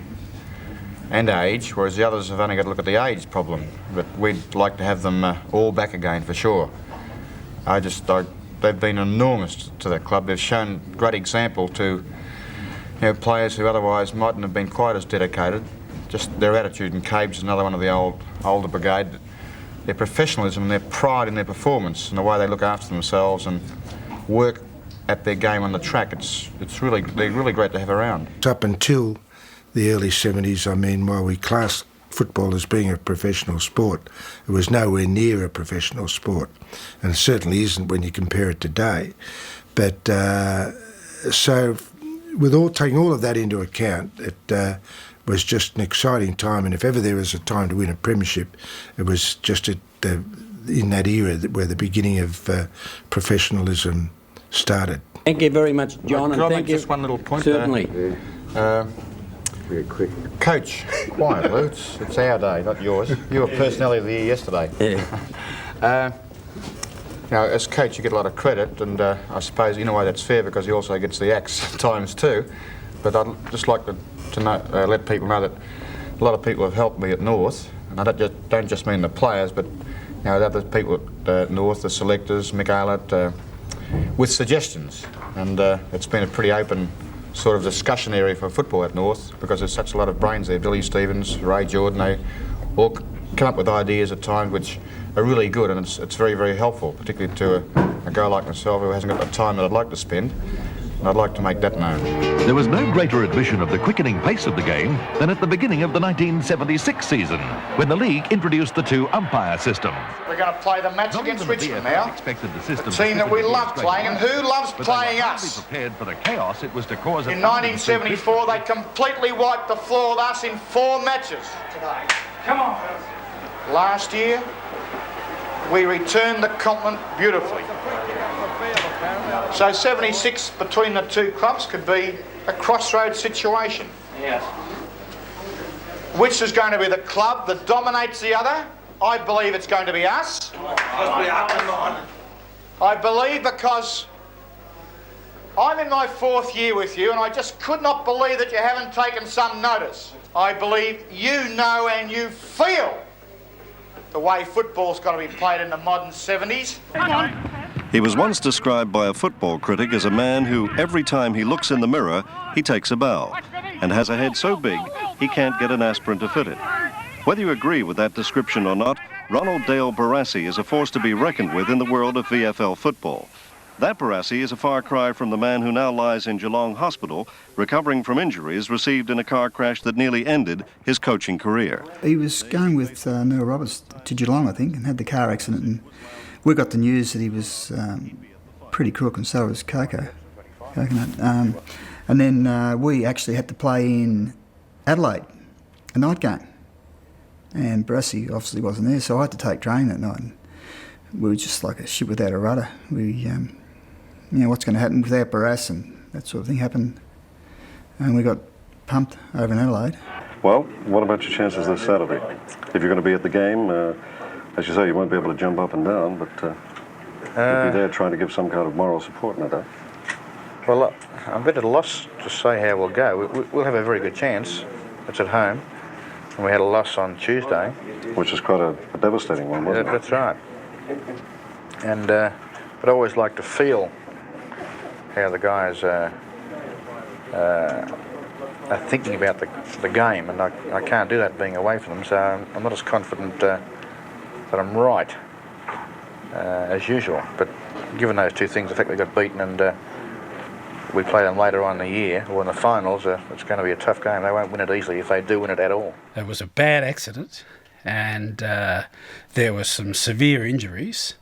Speaker 21: and age, whereas the others have only got to look at the age problem. But we'd like to have them all back again for sure. They've been enormous to that club. They've shown great example to players who otherwise mightn't have been quite as dedicated. Just their attitude, and Cabe's another one of the older brigade. Their professionalism and their pride in their performance and the way they look after themselves and work at their game on the track. They're really great to have around.
Speaker 4: Up until the early 70s, while we classed football as being a professional sport, it was nowhere near a professional sport, and it certainly isn't when you compare it today. But so, taking all of that into account, it was just an exciting time, and if ever there was a time to win a premiership, it was just at the in that era where the beginning of professionalism started.
Speaker 3: Thank you very much, John,
Speaker 21: Could
Speaker 3: and
Speaker 21: I
Speaker 3: thank
Speaker 21: make
Speaker 3: you.
Speaker 21: just one little point?
Speaker 3: Certainly.
Speaker 21: Very quick. Coach, quiet, Lou. It's our day, not yours. You were personality of the year yesterday.
Speaker 3: Yeah.
Speaker 21: Now, as coach, you get a lot of credit, and I suppose in a way that's fair because he also gets the axe at times too. But I'd just like to know, let people know that a lot of people have helped me at North, and I don't just mean the players, but the other people at North, the selectors, Mick Aylett, with suggestions, and it's been a pretty open sort of discussion area for football at North because there's such a lot of brains there. Billy Stevens, Ray Jordan, they all come up with ideas at times which are really good, and it's very, very helpful, particularly to a guy like myself who hasn't got the time that I'd like to spend, and I'd like to make that known.
Speaker 7: There was no greater admission of the quickening pace of the game than at the beginning of the 1976 season, when the league introduced the two umpire system.
Speaker 13: We're going to play the match against Richmond now. The team that we love playing, and who loves playing us?
Speaker 7: Prepared for the chaos it was to cause.
Speaker 13: In 1974, they completely wiped the floor with us in 4 matches. Today, come on. Last year, we returned the compliment beautifully. So 76 between the two clubs could be a crossroads situation. Yes. Which is going to be the club that dominates the other? I believe it's going to be us. I believe because I'm in my 4th year with you and I just could not believe that you haven't taken some notice. I believe you know and you feel the way football's got to be played in the modern 70s.
Speaker 22: He was once described by a football critic as a man who, every time he looks in the mirror, he takes a bow, and has a head so big he can't get an aspirin to fit it. Whether you agree with that description or not, Ronald Dale Barassi is a force to be reckoned with in the world of VFL football. That Barassi is a far cry from the man who now lies in Geelong Hospital, recovering from injuries received in a car crash that nearly ended his coaching career.
Speaker 19: He was going with Neil Roberts to Geelong, I think, and had the car accident, and we got the news that he was pretty crook, and so was Coconut. And then we actually had to play in Adelaide, a night game. And Barassi obviously wasn't there, so I had to take training that night. And we were just like a ship without a rudder. We, what's going to happen without Barassi, and that sort of thing happened. And we got pumped over in Adelaide.
Speaker 22: Well, what about your chances this Saturday? If you're going to be at the game, as you say, you won't be able to jump up and down, but you'll be there trying to give some kind of moral support, no doubt.
Speaker 21: Well, I'm a bit at a loss to say how we'll go. We'll have a very good chance. It's at home, and we had a loss on Tuesday.
Speaker 22: Which is quite a devastating one, wasn't it?
Speaker 21: That's right. And but I always like to feel how the guys are thinking about the game, and I can't do that being away from them, so I'm not as confident that I'm right as usual. But given those two things, the fact they got beaten and we play them later on in the year, or in the finals, it's going to be a tough game. They won't win it easily if they do win it at all.
Speaker 11: It was a bad accident, and there were some severe injuries.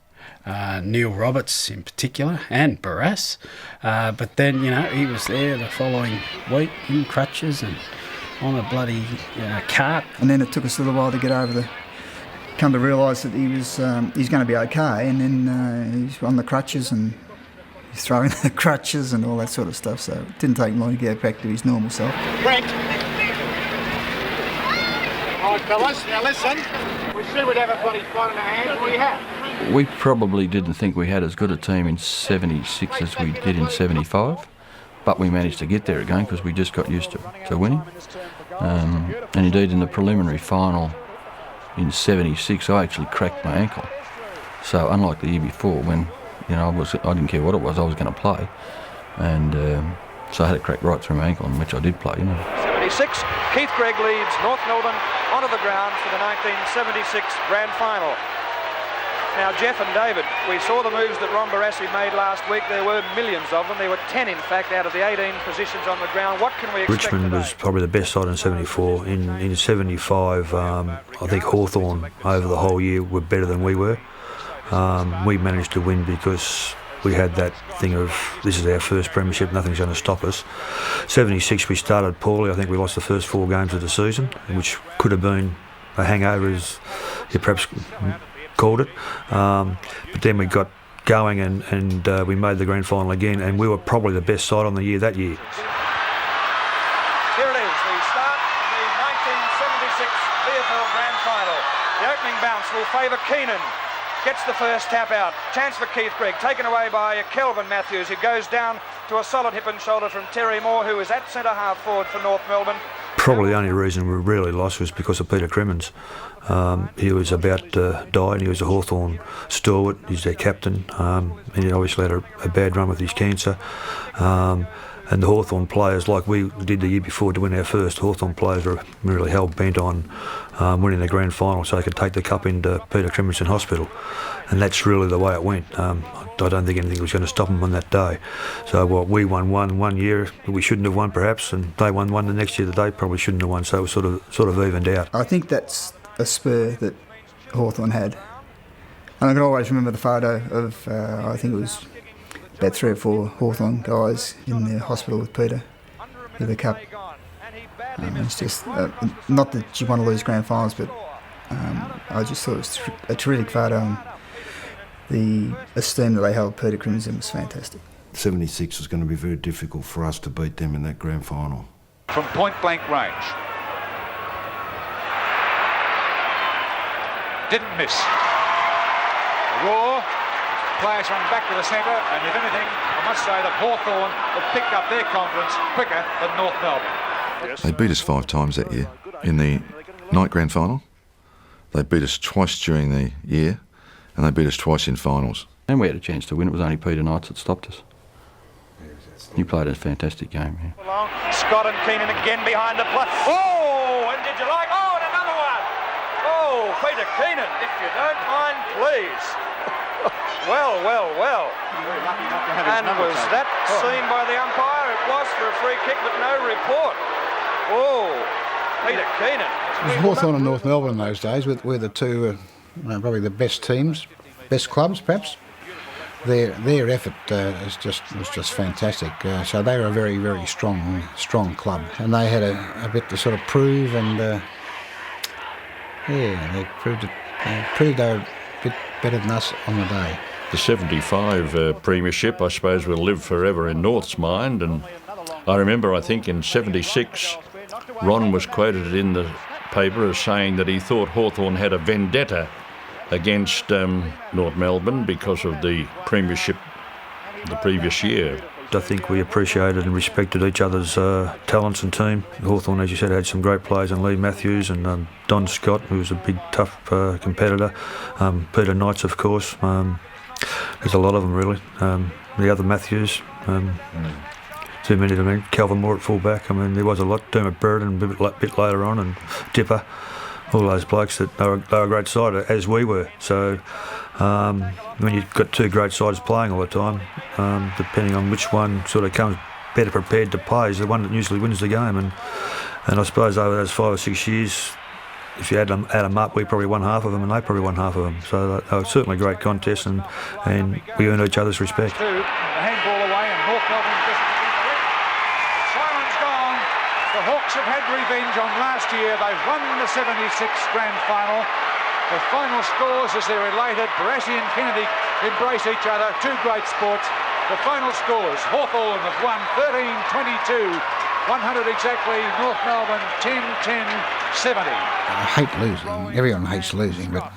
Speaker 11: Neil Roberts in particular, and Barassi. But then, he was there the following week in crutches and on a bloody cart.
Speaker 19: And then it took us a little while to get over come to realise that he's going to be okay, and then he's on the crutches and he's throwing the crutches and all that sort of stuff, so it didn't take long to get back to his normal self.
Speaker 13: Brent. All right, fellas, now listen. We said we'd have a bloody fight in our hands, we have.
Speaker 16: We probably didn't think we had as good a team in 76 as we did in 75, but we managed to get there again because we just got used to winning. And indeed in the preliminary final in 76 I actually cracked my ankle. So unlike the year before when I didn't care what it was, I was going to play, and so I had it cracked right through my ankle, which I did play.
Speaker 24: 76, Keith Gregg leads North Melbourne onto the ground for the 1976 Grand Final. Now, Jeff and David, we saw the moves that Ron Barassi made last week. There were millions of them. There were 10, in fact, out of the 18 positions on the ground. What can we expect
Speaker 12: Richmond
Speaker 24: today?
Speaker 12: was probably the best side in 74. In 75, I think Hawthorn over the whole year were better than we were. We managed to win because we had that thing of, this is our first premiership, nothing's going to stop us. 76, we started poorly. I think we lost the first 4 games of the season, which could have been a hangover, as you perhaps called it. But then we got going and we made the grand final again, and we were probably the best side on the year that year.
Speaker 24: Here it is, the start of the 1976 VFL Grand Final. The opening bounce will favour Keenan. Gets the first tap out. Chance for Keith Gregg, taken away by Kelvin Matthews, who goes down to a solid hip and shoulder from Terry Moore, who is at centre half forward for North Melbourne.
Speaker 12: Probably the only reason we really lost was because of Peter Crimmins. He was about to die, and he was a Hawthorn stalwart. He's their captain. He obviously had a bad run with his cancer. And the Hawthorn players, like we did the year before to win our first, Hawthorn players were really hell-bent on winning the grand final so they could take the cup into Peter Crimmins Hospital. And that's really the way it went. I don't think anything was going to stop them on that day. So we won one year that we shouldn't have won perhaps, and they won one the next year that they probably shouldn't have won, so it was sort of evened out.
Speaker 19: I think that's a spur that Hawthorn had. And I can always remember the photo of, I think it was about 3 or 4 Hawthorn guys in the hospital with Peter with the cup. It's just, not that you want to lose grand finals, but I just thought it was a terrific photo, and the esteem that they held Peter Crimmins in was fantastic.
Speaker 15: 76 was going to be very difficult for us to beat them in that grand final.
Speaker 2: From point blank range. Didn't miss. Roar. Players run back to the centre, and if anything, I must say that Hawthorn have picked up their confidence quicker than North Melbourne.
Speaker 5: They beat us 5 times that year. In the night grand final, they beat us twice during the year, and they beat us twice in finals.
Speaker 16: And we had a chance to win. It was only Peter Knights that stopped us. He played a fantastic game. Yeah.
Speaker 24: Scott and Keenan again behind the play. Oh, and did you like? Oh, and another one. Oh, Peter Keenan, if you don't mind, please. Well. And was that seen by the umpire? It was for a free kick, but no report. Oh, Peter Keenan.
Speaker 21: It was Hawthorn and North Melbourne in those days. We're the two, probably the best teams, best clubs, perhaps. Their effort was just fantastic. So they were a very, very strong club, and they had a bit to sort of prove, and they proved it. Proved they were a bit better than us on the day.
Speaker 10: The 75 Premiership, I suppose, will live forever in North's mind. And I remember, I think, in 76, Ron was quoted in the paper as saying that he thought Hawthorn had a vendetta against North Melbourne because of the Premiership the previous year.
Speaker 12: I think we appreciated and respected each other's talents and team. Hawthorn, as you said, had some great players, and Lee Matthews and Don Scott, who was a big, tough competitor. Peter Knights, of course. There's a lot of them, really. The other Matthews, too many to mention. Calvin Moore at fullback. I mean, there was a lot. Dermot Burden a bit later on, and Dipper. All those blokes that they were a great side, as we were. So when you've got 2 great sides playing all the time, depending on which one sort of comes better prepared to play, is the one that usually wins the game. And I suppose over those 5 or 6 years, if you add them up, we probably won half of them, and they probably won half of them. So they were certainly great contests, and we earned each other's respect.
Speaker 2: The handball away, and North Melbourne just siren's gone. The Hawks have had revenge on last year. They've won the 76 grand final. The final scores, as they're related, Barassi and Kennedy embrace each other. 2 great sports. The final scores: Hawthorn have won 13-22, 100 exactly. North Melbourne 10-10-70.
Speaker 21: I hate losing. Everyone hates losing, but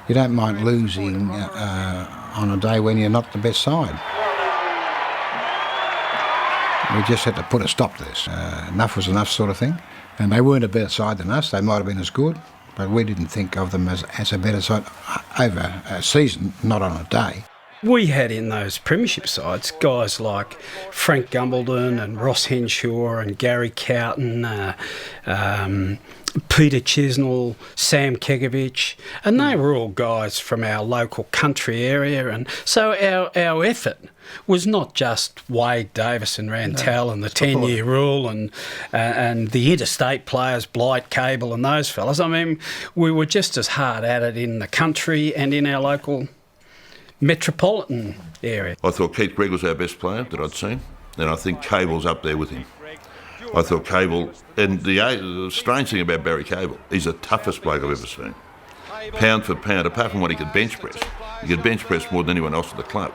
Speaker 21: you don't mind losing on a day when you're not the best side. We just had to put a stop to this. Enough was enough, sort of thing. And they weren't a better side than us. They might have been as good, but we didn't think of them as a better side over a season, not on a day.
Speaker 11: We had in those Premiership sides guys like Frank Gumbledon and Ross Henshaw and Gary Cowton, Peter Chisnell, Sam Kegovich, and they were all guys from our local country area. And so our effort was not just Wade Davis and Rantel and the 10-year rule and the interstate players, Blight, Cable and those fellas. I mean, we were just as hard at it in the country and in our local metropolitan area.
Speaker 6: I thought Keith Gregg was our best player that I'd seen, and I think Cable's up there with him. I thought Cable, and the strange thing about Barry Cable, he's the toughest bloke I've ever seen. pound for pound, apart from what he could bench press. He could bench press more than anyone else at the club.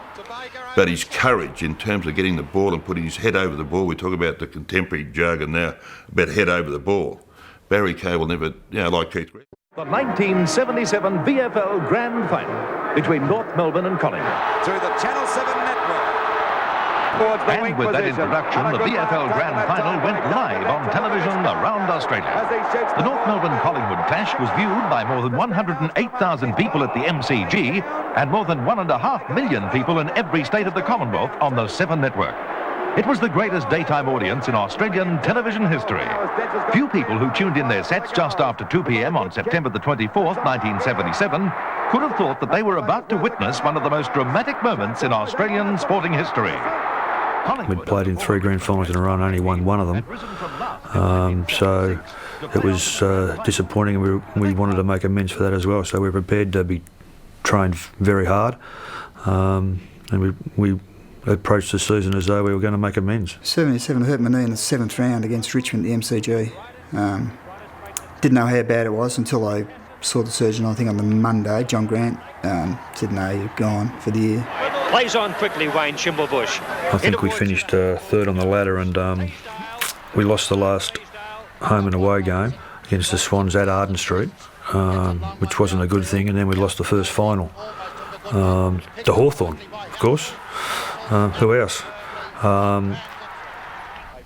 Speaker 6: But his courage in terms of getting the ball and putting his head over the ball, we talk about the contemporary jargon now about head over the ball. Barry Kay will never, like Keith Gregg.
Speaker 7: The 1977 VFL Grand Final between North Melbourne and Collingwood.
Speaker 1: Through the Channel 7 network.
Speaker 7: And with that introduction, the VFL Grand Final went live on television around Australia. The North Melbourne Collingwood clash was viewed by more than 108,000 people at the MCG and more than 1.5 million people in every state of the Commonwealth on the 7 network. It was the greatest daytime audience in Australian television history. Few people who tuned in their sets just after 2 p.m. on September the 24th, 1977, could have thought that they were about to witness one of the most dramatic moments in Australian sporting history.
Speaker 12: We'd played in 3 grand finals in a row and only won one of them. So it was disappointing, and we wanted to make amends for that as well. So we were prepared to be trained very hard, and we approached the season as though we were going to make amends.
Speaker 19: 77 hurt my knee in the 7th round against Richmond at the MCG. Didn't know how bad it was until I saw the surgeon, I think on the Monday. John Grant said, no, you're gone for the year.
Speaker 24: Plays on quickly, Wayne Chimblebush.
Speaker 12: I think we finished 3rd on the ladder, and we lost the last home and away game against the Swans at Arden Street, which wasn't a good thing, and then we lost the first final to Hawthorn, of course. Who else?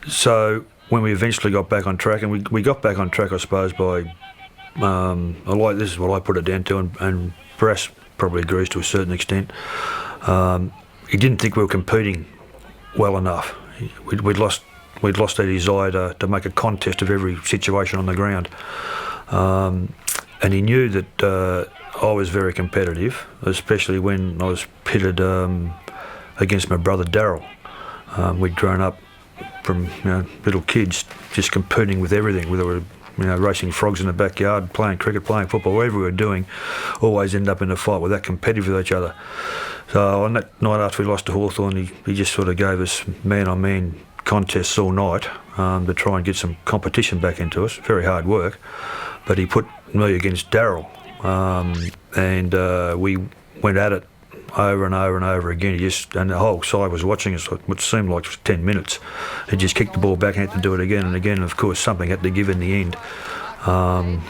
Speaker 12: So when we eventually got back on track, and we got back on track, I suppose, by this is what I put it down to, and Brass probably agrees to a certain extent. He didn't think we were competing well enough. We'd lost our desire to make a contest of every situation on the ground, and he knew that I was very competitive, especially when I was pitted against my brother Darryl. We'd grown up from little kids just competing with everything, whether we were racing frogs in the backyard, playing cricket, playing football, whatever we were doing, always end up in a fight. We're that competitive with each other. So on that night after we lost to Hawthorn, he just sort of gave us man-on-man contests all night to try and get some competition back into us. Very hard work. But he put me against Darryl, and we went at it over and over and over again. And the whole side was watching us, what seemed like 10 minutes. He just kicked the ball back and had to do it again and again. And of course, something had to give in the end. And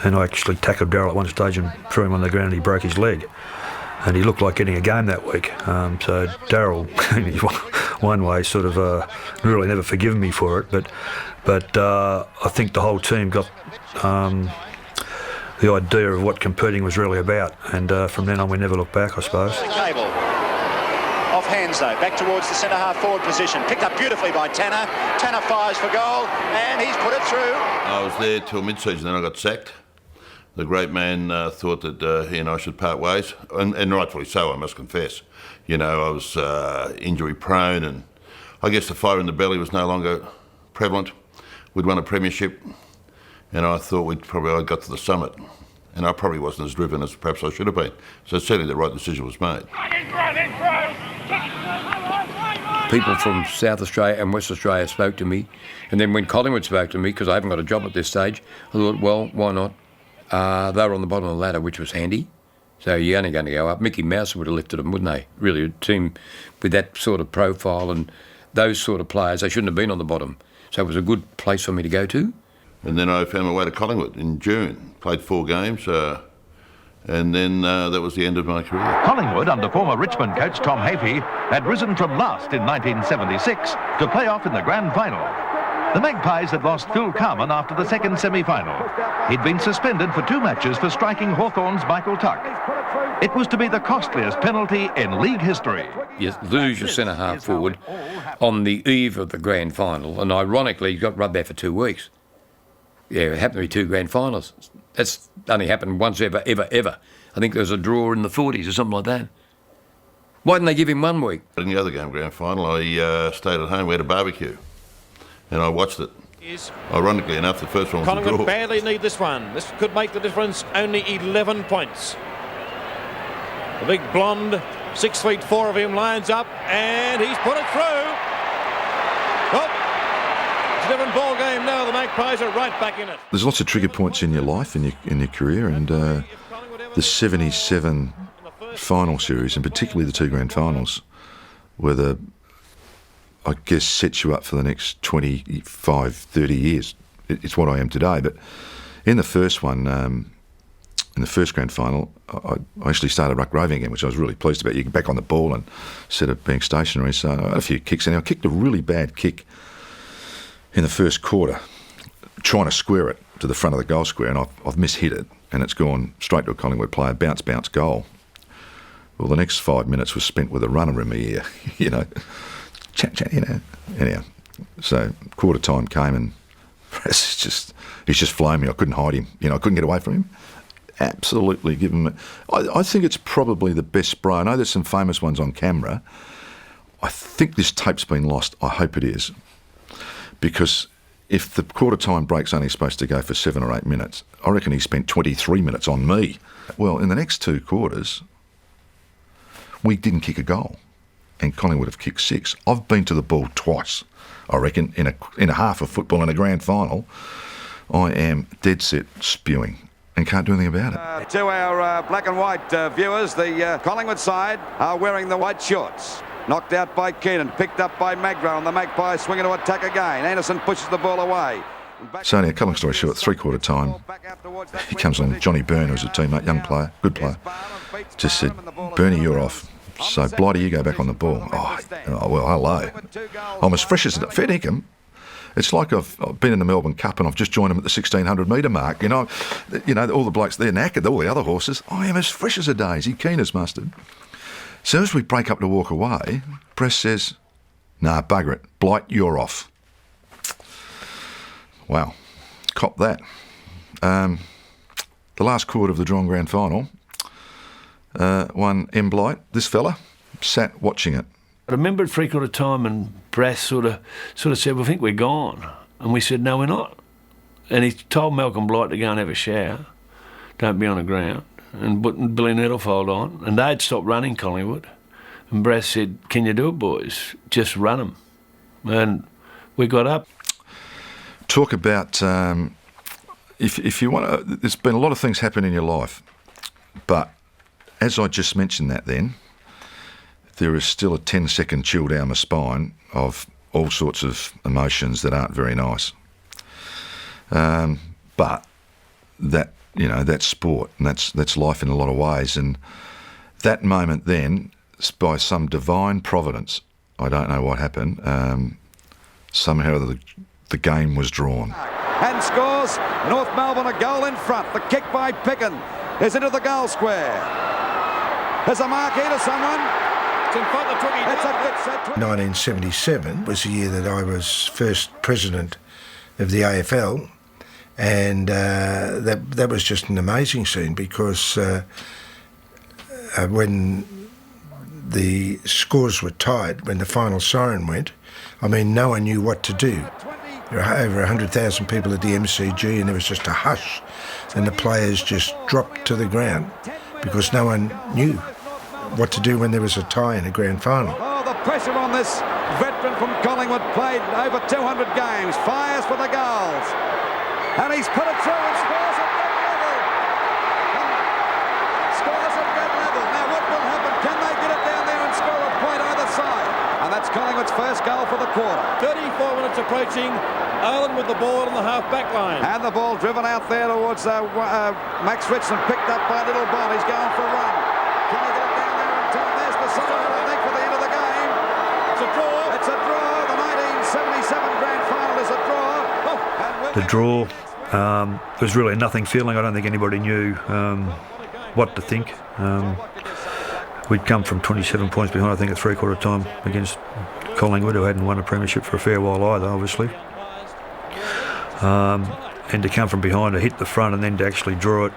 Speaker 12: I actually tackled Darryl at one stage and threw him on the ground, and he broke his leg. And he looked like getting a game that week. So Darryl, in one way, sort of really never forgiven me for it. But I think the whole team got the idea of what competing was really about, and from then on we never looked back, I suppose.
Speaker 1: Cable. Off hands though, back towards the centre half forward position. Picked up beautifully by Tanner. Tanner fires for goal, and he's put it through. I
Speaker 6: was there till mid-season, then I got sacked. The great man thought that he and I should part ways, and rightfully so, I must confess. I was injury prone, and I guess the fire in the belly was no longer prevalent. We'd won a premiership, and I thought I got to the summit, and I probably wasn't as driven as perhaps I should have been. So certainly the right decision was made.
Speaker 14: People from South Australia and West Australia spoke to me, and then when Collingwood spoke to me, because I haven't got a job at this stage, I thought, well, why not? They were on the bottom of the ladder, which was handy, so you're only going to go up. Mickey Mouse would have lifted them, wouldn't they? Really, a team with that sort of profile and those sort of players, they shouldn't have been on the bottom. So it was a good place for me to go to.
Speaker 6: And then I found my way to Collingwood in June. Played 4 games, and then that was the end of my career.
Speaker 7: Collingwood, under former Richmond coach Tom Hafey, had risen from last in 1976 to play off in the grand final. The Magpies had lost Phil Carman after the second semi-final. He'd been suspended for 2 matches for striking Hawthorn's Michael Tuck. It was to be the costliest penalty in league history.
Speaker 14: You lose your centre-half forward on the eve of the grand final, and ironically, you got rubbed out for 2 weeks. Yeah, it happened to be 2 grand finals. That's only happened once ever. I think there was a draw in the 40s or something like that. Why didn't they give him 1 week?
Speaker 6: In the other game, grand final, I stayed at home. We had a barbecue, and I watched it. Ironically enough, the first one was a draw.
Speaker 24: Collingwood badly need this one. This could make the difference. Only 11 points. The big blonde, 6'4" of him, lines up, and he's put it through. Oh, it's a different ball game now. The Magpies are right back in it.
Speaker 5: There's lots of trigger points in your life, in your career, and the 77 final series, and particularly the two grand finals, were I guess, sets you up for the next 25, 30 years. It's what I am today. But in the first one, in the first grand final, I actually started ruck roving again, which I was really pleased about. You get back on the ball and instead of being stationary. So I had a few kicks, and I kicked a really bad kick in the first quarter, trying to square it to the front of the goal square, and I've mishit it, and it's gone straight to a Collingwood player, bounce, goal. Well, the next 5 minutes was spent with a runner in my ear, chat, Anyhow, so quarter time came, and he's just flown me. I couldn't hide him. I couldn't get away from him. Absolutely give him. I think it's probably the best spray. I know there's some famous ones on camera. I think this tape's been lost. I hope it is, because if the quarter time break's only supposed to go for 7 or 8 minutes, I reckon he spent 23 minutes on me. Well, in the next 2 quarters, we didn't kick a goal, and Collingwood have kicked 6. I've been to the ball twice, I reckon, in a half of football in a grand final. I am dead set spewing and can't do anything about it.
Speaker 8: To our black and white viewers, the Collingwood side are wearing the white shorts. Knocked out by Keenan, picked up by Magro, and the Magpies swinging to attack again. Anderson pushes the ball away.
Speaker 5: So anyway, cut long story short, 3/4 time, he comes on, Johnny Byrne, who's a teammate, young player, good player, just said, "Bernie, you're off. So Blighty, you go back on the ball." Oh well, hello. I'm as fresh as fair dinkum. It's like I've been in the Melbourne Cup and I've just joined them at the 1600 metre mark. All the blokes, they're knackered, all the other horses. I am as fresh as a daisy, keen as mustard. So as we break up to walk away, Press says, "Nah, bugger it. Blight, you're off." Wow, cop that. The last quarter of the Drawn Grand Final, one M. Blight, this fella, sat watching it.
Speaker 17: I remember at 3/4 time, and Brass sort of said, "We think we're gone," and we said, "No, we're not." And he told Malcolm Blight to go and have a shower, don't be on the ground, and put Billy Nettlefold on, and they'd stopped running Collingwood. And Brass said, "Can you do it, boys? Just run them." And we got up.
Speaker 5: Talk about if you want to. There's been a lot of things happen in your life, but as I just mentioned that, then there is still a 10-second chill down my spine of all sorts of emotions that aren't very nice. But that's sport, and that's life in a lot of ways. And that moment then, by some divine providence, I don't know what happened, somehow the game was drawn.
Speaker 8: And scores North Melbourne a goal in front. The kick by Picken is into the goal square. There's a mark here to someone. It's in front of the Twiggy. It's a good set.
Speaker 4: 1977 was the year that I was first president of the AFL, and that was just an amazing scene, because when the scores were tied, when the final siren went, no one knew what to do. There were over 100,000 people at the MCG, and there was just a hush, and the players just dropped to the ground because no one knew what to do when there was a tie in a grand final.
Speaker 8: Oh, the pressure on this veteran from Collingwood, played over 200 games, fires for the goals, and he's put it through and scores at that level. Scores at that level. Now what will happen? Can they get it down there and score a point either side? And that's Collingwood's first goal for the quarter.
Speaker 20: 34 minutes approaching. Aylett with the ball on the half-back line.
Speaker 8: And the ball driven out there towards Max Richardson, picked up by Little Bon. He's going for a run. Can he get it down there in time? There's the siren, I think, for the end of the game. It's a draw. It's a draw. The 1977 grand final is a draw. Oh,
Speaker 12: the draw, there's really a nothing feeling. I don't think anybody knew what to think. We'd come from 27 points behind, I think, at 3/4 time against Collingwood, who hadn't won a premiership for a fair while either, obviously. And to come from behind, to hit the front, and then to actually draw it.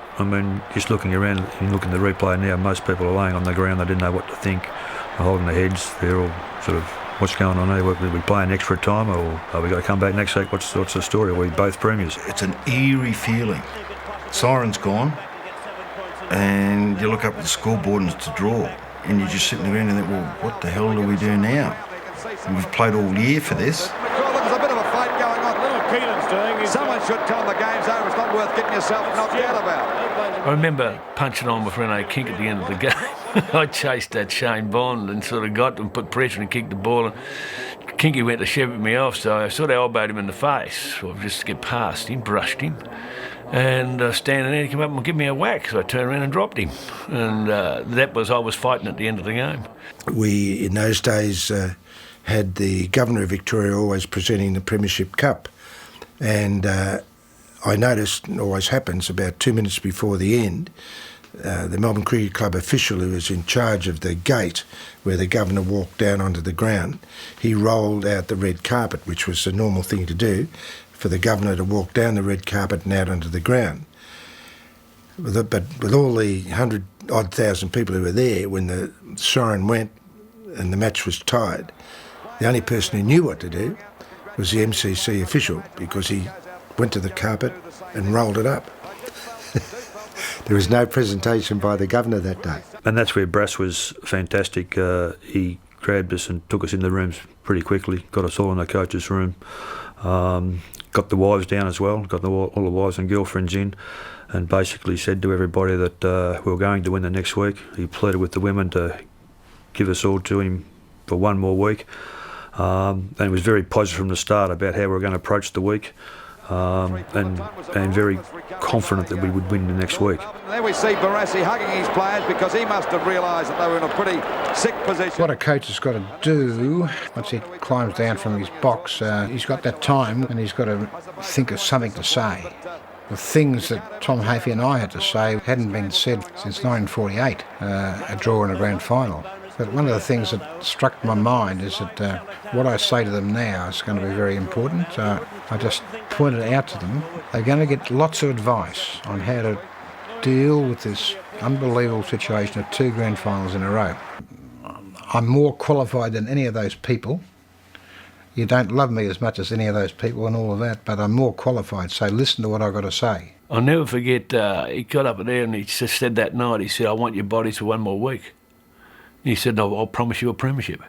Speaker 12: Just looking around, you look in the replay now, most people are laying on the ground. They didn't know what to think. They're holding their heads. They're all sort of, what's going on here? Are we playing extra time, or are we going to come back next week? What's the story? Are we both premiers?
Speaker 15: It's an eerie feeling. Siren's gone, and you look up at the scoreboard and it's a draw, and you're just sitting around and think, well, what the hell do we do now? And we've played all year for this.
Speaker 8: There's a bit of a fight going on.
Speaker 20: Keenan's doing.
Speaker 8: Someone should tell them the game's over. It's not worth getting yourself knocked out about.
Speaker 17: I remember punching on with Rene Kink at the end of the game. I chased that Shane Bond and sort of got him, put pressure and kicked the ball. And Kinky went to shepherd me off, so I sort of elbowed him in the face, just to get past him, brushed him. And standing there, he came up and gave me a whack, so I turned around and dropped him. And I was fighting at the end of the game.
Speaker 4: We, in those days, had the Governor of Victoria always presenting the Premiership Cup. And I noticed, it always happens, about 2 minutes before the end, the Melbourne Cricket Club official who was in charge of the gate where the Governor walked down onto the ground, he rolled out the red carpet, which was the normal thing to do, for the Governor to walk down the red carpet and out onto the ground. But with all the 100-odd thousand people who were there, when the siren went and the match was tied, the only person who knew what to do was the MCC official, because he went to the carpet and rolled it up. There was no presentation by the Governor that day.
Speaker 12: And that's where Brass was fantastic. He grabbed us and took us in the rooms pretty quickly, got us all in the coach's room, got the wives down as well, got all the wives and girlfriends in, and basically said to everybody that we were going to win the next week. He pleaded with the women to give us all to him for one more week. And it was very positive from the start about how we were going to approach the week, and very confident that we would win the next week.
Speaker 8: And there we see Barassi hugging his players because he must have realised that they were in a pretty sick position.
Speaker 21: What a coach has got to do, once he climbs down from his box, he's got that time and he's got to think of something to say. The things that Tom Hafey and I had to say hadn't been said since 1948, a draw in a grand final. But one of the things that struck my mind is that what I say to them now is going to be very important. I just pointed out to them they're going to get lots of advice on how to deal with this unbelievable situation of 2 grand finals in a row. I'm more qualified than any of those people. You don't love me as much as any of those people and all of that, but I'm more qualified, so listen to what I've got to say.
Speaker 17: I'll never forget, he got up there and he just said that night, he said, I want your bodies for one more week. He said, no, I'll promise you a premiership.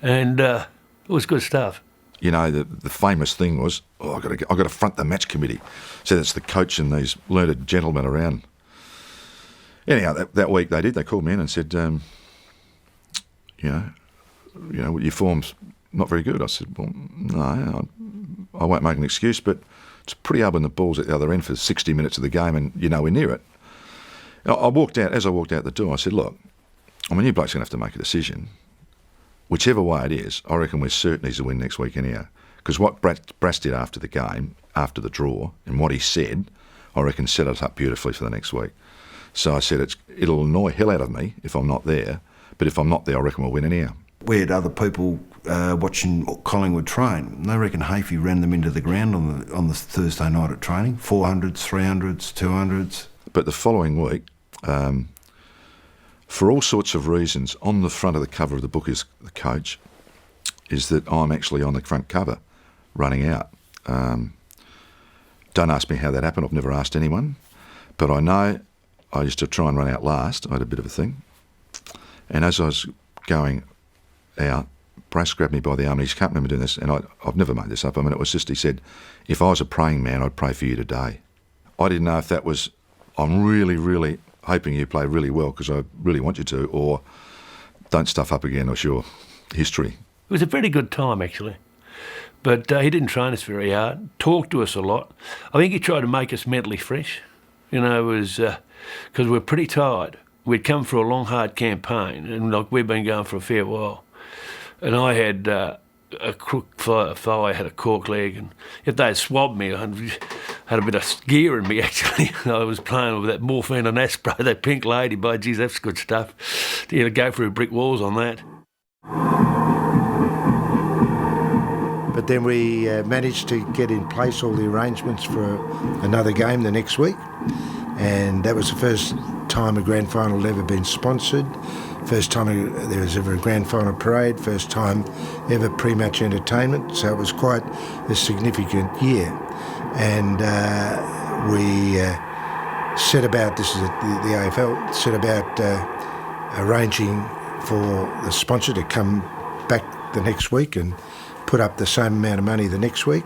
Speaker 17: And it was good stuff.
Speaker 5: You know, the famous thing was, I've got to front the match committee. So that's the coach and these learned gentlemen around. Anyhow, that week they did. They called me in and said, you know, your form's not very good. I said, well, no, I won't make an excuse, but it's pretty up when the ball's at the other end for 60 minutes of the game and you're nowhere near it. As I walked out the door, I said, look, I mean, you blokes are going to have to make a decision. Whichever way it is, I reckon we're certain he's to win next week anyhow. Because what Brass did after the game, after the draw, and what he said, I reckon set us up beautifully for the next week. So I said, it'll annoy hell out of me if I'm not there, but if I'm not there, I reckon we'll win anyhow.
Speaker 15: We had other people watching Collingwood train, and they reckon Hafey ran them into the ground on the Thursday night at training, 400s, 300s, 200s.
Speaker 5: But the following week, for all sorts of reasons, on the front of the cover of the book is the coach, is that I'm actually on the front cover running out. Don't ask me how that happened, I've never asked anyone, but I know I used to try and run out last. I had a bit of a thing. And as I was going out, Brass grabbed me by the arm, and he can't remember doing this, and I've never made this up. I mean, it was just, he said, if I was a praying man, I'd pray for you today. I didn't know if that was, I'm really, really hoping you play really well because I really want you to, or don't stuff up again, or your history.
Speaker 17: It was a pretty good time, actually. But he didn't train us very hard, talked to us a lot. I think he tried to make us mentally fresh. You know, it was because we're pretty tired. We'd come for a long, hard campaign, and like we've been going for a fair while. And I had a crook thigh, I had a cork leg, and if they had swabbed me, I had a bit of gear in me, actually. I was playing with that morphine and aspro, that pink lady, by geez, that's good stuff. You know, go through brick walls on that.
Speaker 4: But then we managed to get in place all the arrangements for another game the next week, and that was the first time a grand final had ever been sponsored, first time there was ever a grand final parade, first time ever pre-match entertainment, so it was quite a significant year. And we set about, this is the AFL, set about arranging for the sponsor to come back the next week and put up the same amount of money the next week.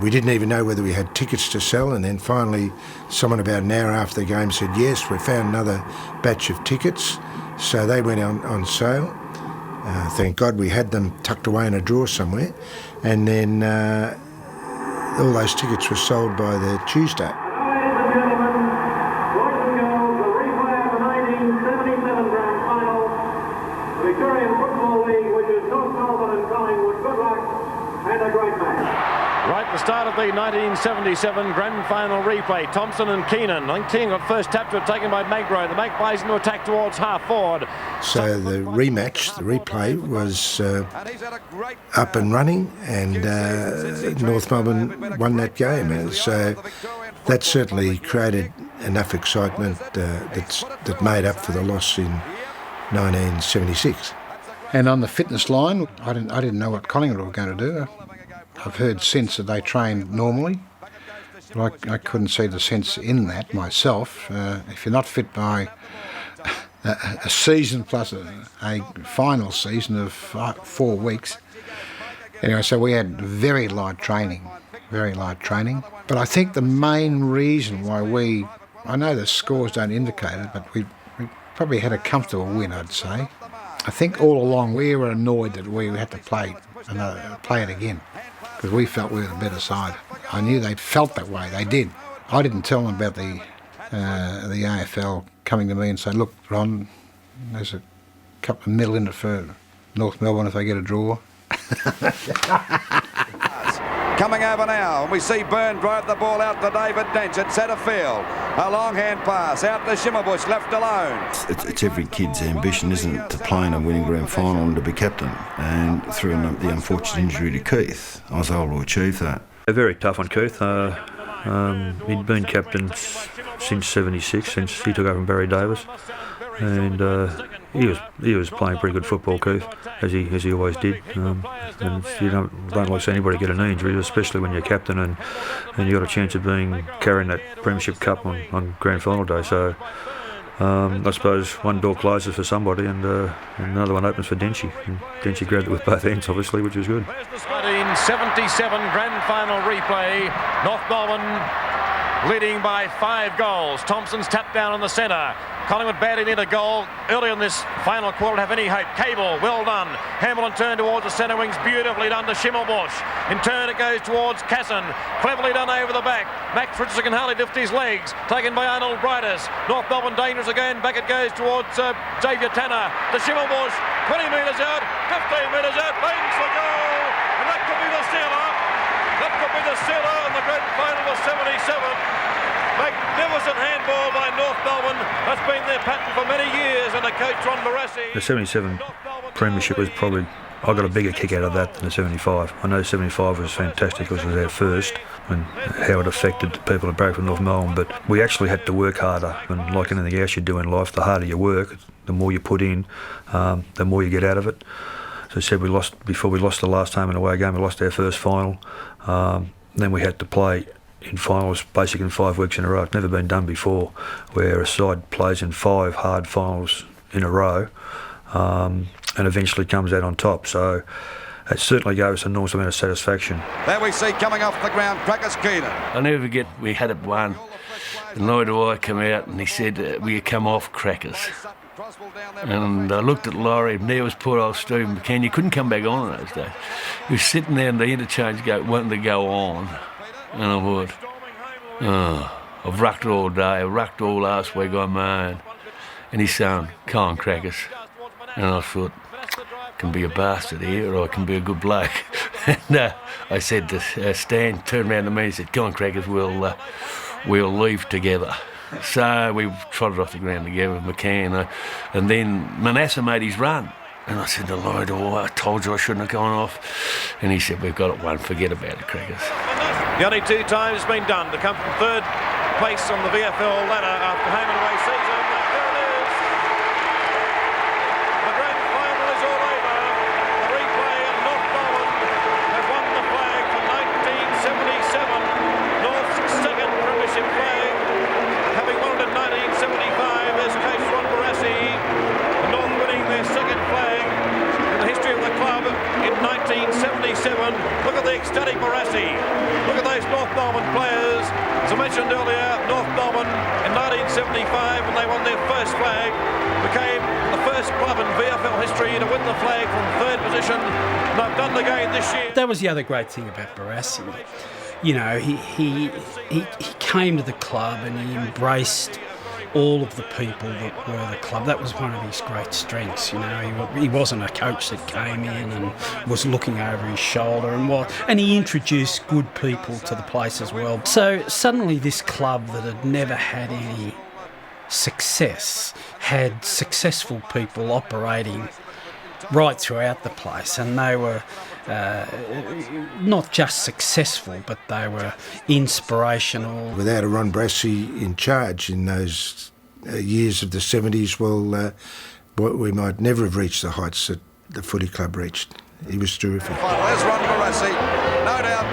Speaker 4: We didn't even know whether we had tickets to sell, and then finally someone about an hour after the game said, yes, we found another batch of tickets. So they went on sale. Thank God we had them tucked away in a drawer somewhere. And then all those tickets were sold by the Tuesday.
Speaker 20: Right at the start of the 1977 grand final replay, Thompson and Keenan. I think Keenan got first tap to it, taken by Magro. The Magpies into attack towards half forward.
Speaker 4: So the rematch, the replay, was up and running, and North Melbourne won that game. So that certainly created enough excitement that made up for the loss in 1976.
Speaker 21: And on the fitness line, I didn't know what Collingwood were going to do. I've heard since that they trained normally, but I couldn't see the sense in that myself. If you're not fit by a season plus a final season of 4 weeks. Anyway, so we had very light training. But I think the main reason why I know the scores don't indicate it, but we probably had a comfortable win, I'd say. I think all along we were annoyed that we had to play it again, because we felt we were the better side. I knew they felt that way. They did. I didn't tell them about the AFL coming to me and say, look, Ron, there's a couple of $1 in it for North Melbourne if they get a draw.
Speaker 8: Coming over now, and we see Byrne drive the ball out to David Dench at centre field. A long hand pass out to Shimmerbush, left alone.
Speaker 15: It's every kid's ambition, isn't it, to play in a winning grand final and to be captain. And through the unfortunate injury to Keith, I was able to achieve that.
Speaker 12: Very tough on Keith. He'd been captain since '76, since he took over from Barry Davis, and he was playing pretty good football, Keith, as he always did. And you don't like to see anybody get an injury, especially when you're captain and you got a chance of carrying that Premiership Cup on grand final day. So I suppose one door closes for somebody and another one opens for Denchi. And Denchi grabbed it with both ends, obviously, which was good.
Speaker 20: 1977 grand final replay. North Melbourne leading by 5 goals. Thompson's tapped down in the centre. Collingwood badly need a goal early in this final quarter to have any hope. Cable, well done. Hamilton turned towards the centre wings, beautifully done to Schimmelbusch. In turn it goes towards Casson. Cleverly done over the back. Max Richardson can hardly lift his legs. Taken by Arnold Brightus. North Melbourne dangerous again. Back it goes towards Xavier Tanner. To Schimmelbusch. 20 metres out. 15 metres out. Bangs the goal. And that could be the sealer. That could be the sealer in the grand final of 77. Magnificent handball by North Melbourne. That's been their pattern for many years under coach Ron Barassi.
Speaker 12: The 77 Premiership was probably, I got a bigger kick out of that than the 75. I know 75 was fantastic because it was our first and how it affected the people that broke from North Melbourne, but we actually had to work harder, and like anything else you do in life, the harder you work, the more you put in, the more you get out of it. So I said, before we lost the last home and away game, we lost our first final. Then we had to play in finals basically in 5 weeks in a row. It's never been done before, where a side plays in 5 hard finals in a row and eventually comes out on top. So it certainly gave us an enormous amount of satisfaction.
Speaker 8: There we see coming off the ground, Krackers Keenan.
Speaker 17: I'll never forget, we had it won. And Lloyd Dwyer came out and he said, will you come off, Krackers? And I looked at Laurie, and there was poor old Stephen McCann. You couldn't come back on in those days. He was sitting there in the interchange wanting to go on. And I thought, I've rucked all day, I've rucked all last week on my own. And he's saying, come on, Krackers. And I thought, I can be a bastard here or I can be a good bloke. And I said to Stan, turned around to me and said, come on, Krackers, we'll leave together. So we trotted off the ground together with McCann. And then Manasseh made his run. And I said to Lloyd, I told you I shouldn't have gone off. And he said, we've got it won, forget about it, Krackers.
Speaker 20: The only 2 times it's been done to come from 3rd place on the VFL ladder after home and away season. There it is. The grand final is all over. The replay of North Melbourne has won the flag for 1977. North's 2nd Premiership flag. Having won it in 1975, there's coach Ron Barassi. North winning their 2nd flag in the history of the club in 1977. Look at the ecstatic Barassi. Melbourne players. As I mentioned earlier, North Melbourne in 1975, when they won their first flag, became the first club in VFL history to win the flag from third position. And they've done the game this year.
Speaker 11: That was the other great thing about Barassi. You know, he came to the club and he embraced all of the people that were the club. That was one of his great strengths. You know, he wasn't a coach that came in and was looking over his shoulder, and he introduced good people to the place as well. So suddenly this club that had never had any success had successful people operating right throughout the place, and they were not just successful, but they were inspirational.
Speaker 4: Without a Ron Barassi in charge in those years of the 70s, well, we might never have reached the heights that the footy club reached. He was terrific.
Speaker 8: There's Ron Barassi, no doubt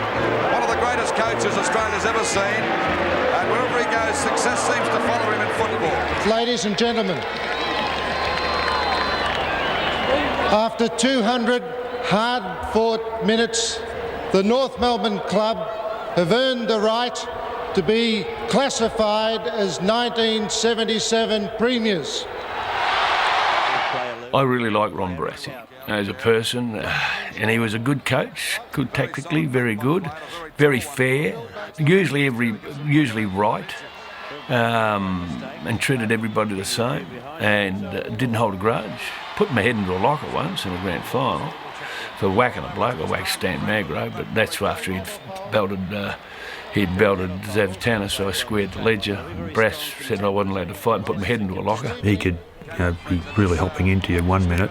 Speaker 8: one of the greatest coaches Australia's ever seen, and wherever he goes, success seems to follow him in football.
Speaker 3: Ladies and gentlemen, after 200 hard-fought minutes, the North Melbourne club have earned the right to be classified as 1977 premiers.
Speaker 17: I really like Ron Barassi as a person, and he was a good coach, good tactically, very good, very fair, usually right, and treated everybody the same, and didn't hold a grudge. Put my head into a locker once in a grand final for whacking a bloke. I whacked Stan Magro, but that's after he'd belted Zavtana, so I squared the ledger. Brass said I wasn't allowed to fight and put my head into a locker.
Speaker 12: He could be really hopping into you 1 minute,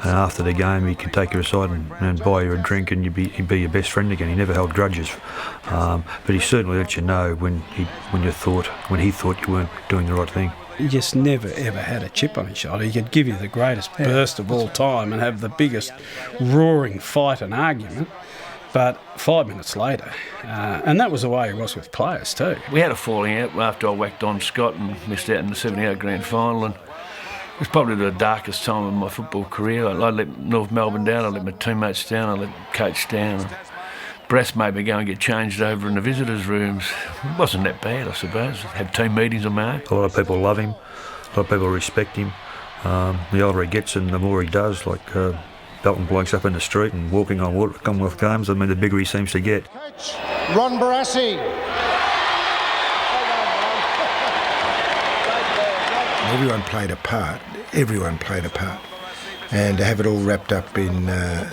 Speaker 12: and after the game he could take you aside and buy you a drink, and he'd be your best friend again. He never held grudges, but he certainly let you know when he thought you weren't doing the right thing.
Speaker 11: He just never ever had a chip on his shoulder. He could give you the greatest burst of all time and have the biggest roaring fight and argument, but 5 minutes later, and that was the way he was with players too.
Speaker 17: We had a falling out after I whacked Don Scott and missed out in the 78 grand final, and it was probably the darkest time of my football career. I let North Melbourne down, I let my teammates down, I let the coach down. Brass made me go and get changed over in the visitors' rooms. It wasn't that bad, I suppose. Had team meetings on my own.
Speaker 12: A lot of people love him, a lot of people respect him. The older he gets and the more he does, like belting blokes up in the street and walking on water at Commonwealth Games, I mean, the bigger he seems to get.
Speaker 3: Coach Ron Barassi.
Speaker 4: Everyone played a part. Everyone played a part. And to have it all wrapped up in a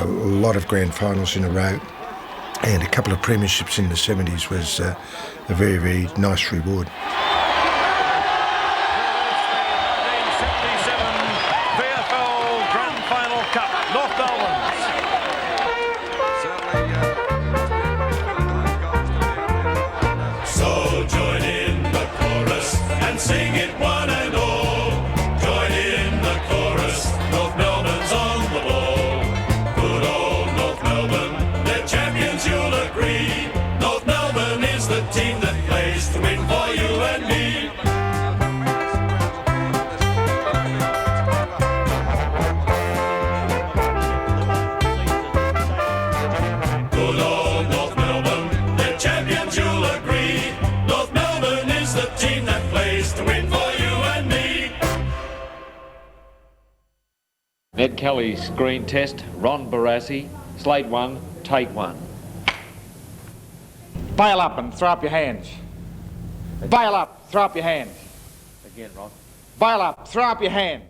Speaker 4: lot of grand finals in a row and a couple of premierships in the 70s was a very, very nice reward.
Speaker 20: 1977 VFL Grand Final Cup, North Melbourne.
Speaker 9: So join in the chorus and sing it one and all. Join in the chorus, North Melbourne's on the ball. Good old North Melbourne, they're champions, you'll agree. North Melbourne is the team that plays to win for you and me. Good old North Melbourne, they're champions, you'll agree. North Melbourne is the team that plays to win for you and me.
Speaker 18: Ned Kelly's screen test, Ron Barassi, slate 1, take 1.
Speaker 13: Bail up and throw up your hands. Bail up, throw up your hands.
Speaker 18: Again, Ron.
Speaker 13: Bail up, throw up your hands.